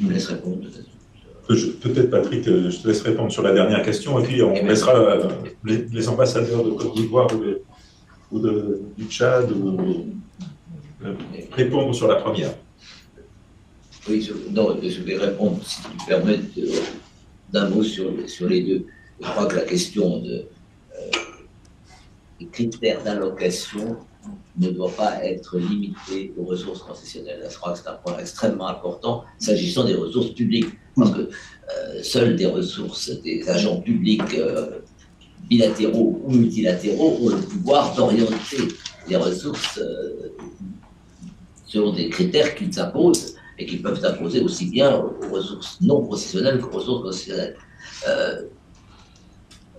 Je me laisse répondre peut-être. Peut-être, Patrick, je te laisse répondre sur la dernière question, et puis on laissera les ambassadeurs de Côte d'Ivoire ou du Tchad répondre sur la première. Oui, je vais répondre, si tu me permets, d'un mot sur les deux. Je crois que la question des critères d'allocation ne doit pas être limitée aux ressources concessionnelles. Je crois que c'est un point extrêmement important s'agissant des ressources publiques, parce que seules des ressources des agents publics bilatéraux ou multilatéraux ont le pouvoir d'orienter les ressources sur des critères qu'ils s'imposent et qu'ils peuvent imposer aussi bien aux ressources non processionnelles qu'aux ressources processionnelles.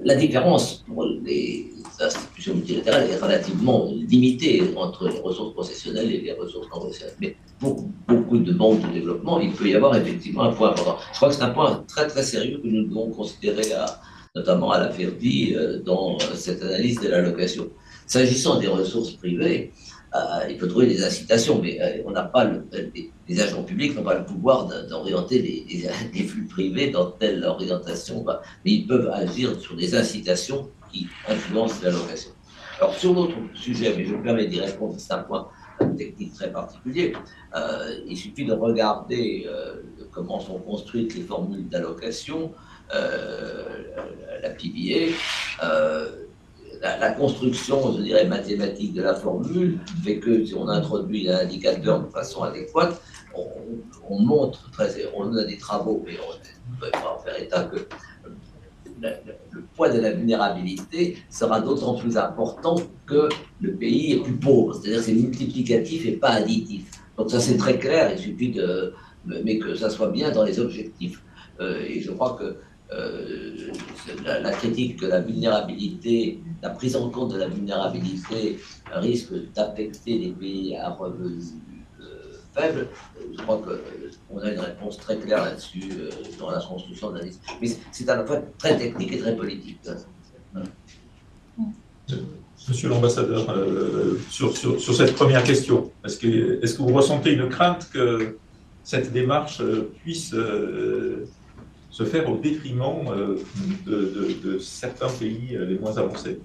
La différence pour les institutions multilatérales est relativement limitée entre les ressources processionnelles et les ressources non processionnelles. Mais pour beaucoup de banques de développement, il peut y avoir effectivement un point important. Je crois que c'est un point très très sérieux que nous devons considérer, notamment à la FERDI, dans cette analyse de l'allocation. S'agissant des ressources privées, il faut trouver des incitations, mais on n'a pas les agents publics n'ont pas le pouvoir d'orienter les flux privés dans telle orientation, mais ils peuvent agir sur des incitations qui influencent l'allocation. Alors sur l'autre sujet, mais je me permets d'y répondre, c'est un point technique très particulier, il suffit de regarder comment sont construites les formules d'allocation, la PBA, la construction, je dirais, mathématique de la formule fait que si on introduit l'indicateur de façon adéquate, on montre, on a des travaux, mais on ne peut pas en faire état que le poids de la vulnérabilité sera d'autant plus important que le pays est plus pauvre. C'est-à-dire que c'est multiplicatif et pas additif. Donc ça c'est très clair, il suffit mais que ça soit bien dans les objectifs. Et je crois que la critique que la vulnérabilité, la prise en compte de la vulnérabilité risque d'affecter les pays à revenus faibles, je crois qu'on a une réponse très claire là-dessus dans la construction de la liste. Mais c'est à la fois très technique et très politique. Monsieur l'ambassadeur, sur cette première question, est-ce que vous ressentez une crainte que cette démarche puisse se faire au détriment de certains pays les moins avancés?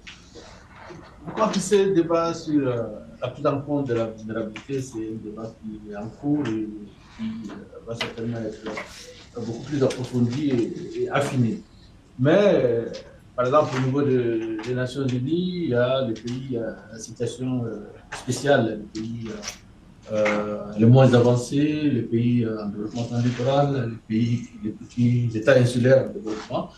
Je crois que ce débat sur la prise en compte de la vulnérabilité, c'est un débat qui est en cours et qui va certainement être beaucoup plus approfondi et affiné. Mais, par exemple, au niveau des Nations Unies, il y a les pays à situation spéciale, les pays les moins avancés, les pays en développement littoral, les petits États insulaires en développement,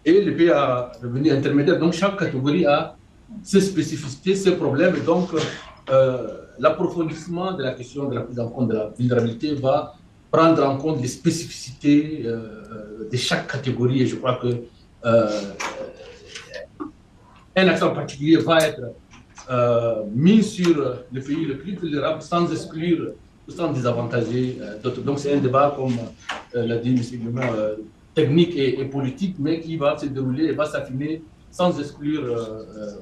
et les pays à revenu intermédiaire. Donc, chaque catégorie a ses spécificités, ses problèmes, et donc l'approfondissement de la question de la prise en compte de la vulnérabilité va prendre en compte les spécificités de chaque catégorie, et je crois que un accent particulier va être mis sur les pays les plus vulnérables sans exclure ou sans désavantager d'autres. Donc c'est un débat, comme l'a dit M. Guillaume, technique et politique, mais qui va se dérouler et va s'affiner sans exclure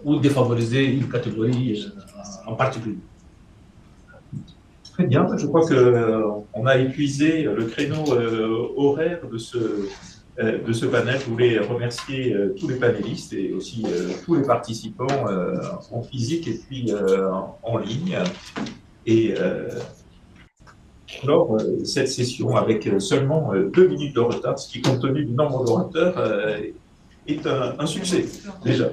ou défavoriser une catégorie en particulier. Très bien, je crois qu'on a épuisé le créneau horaire de ce panel. Je voulais remercier tous les panélistes et aussi tous les participants en physique et puis en ligne. Et alors, cette session avec seulement 2 minutes de retard, ce qui, compte tenu du nombre d'orateurs, est un succès déjà.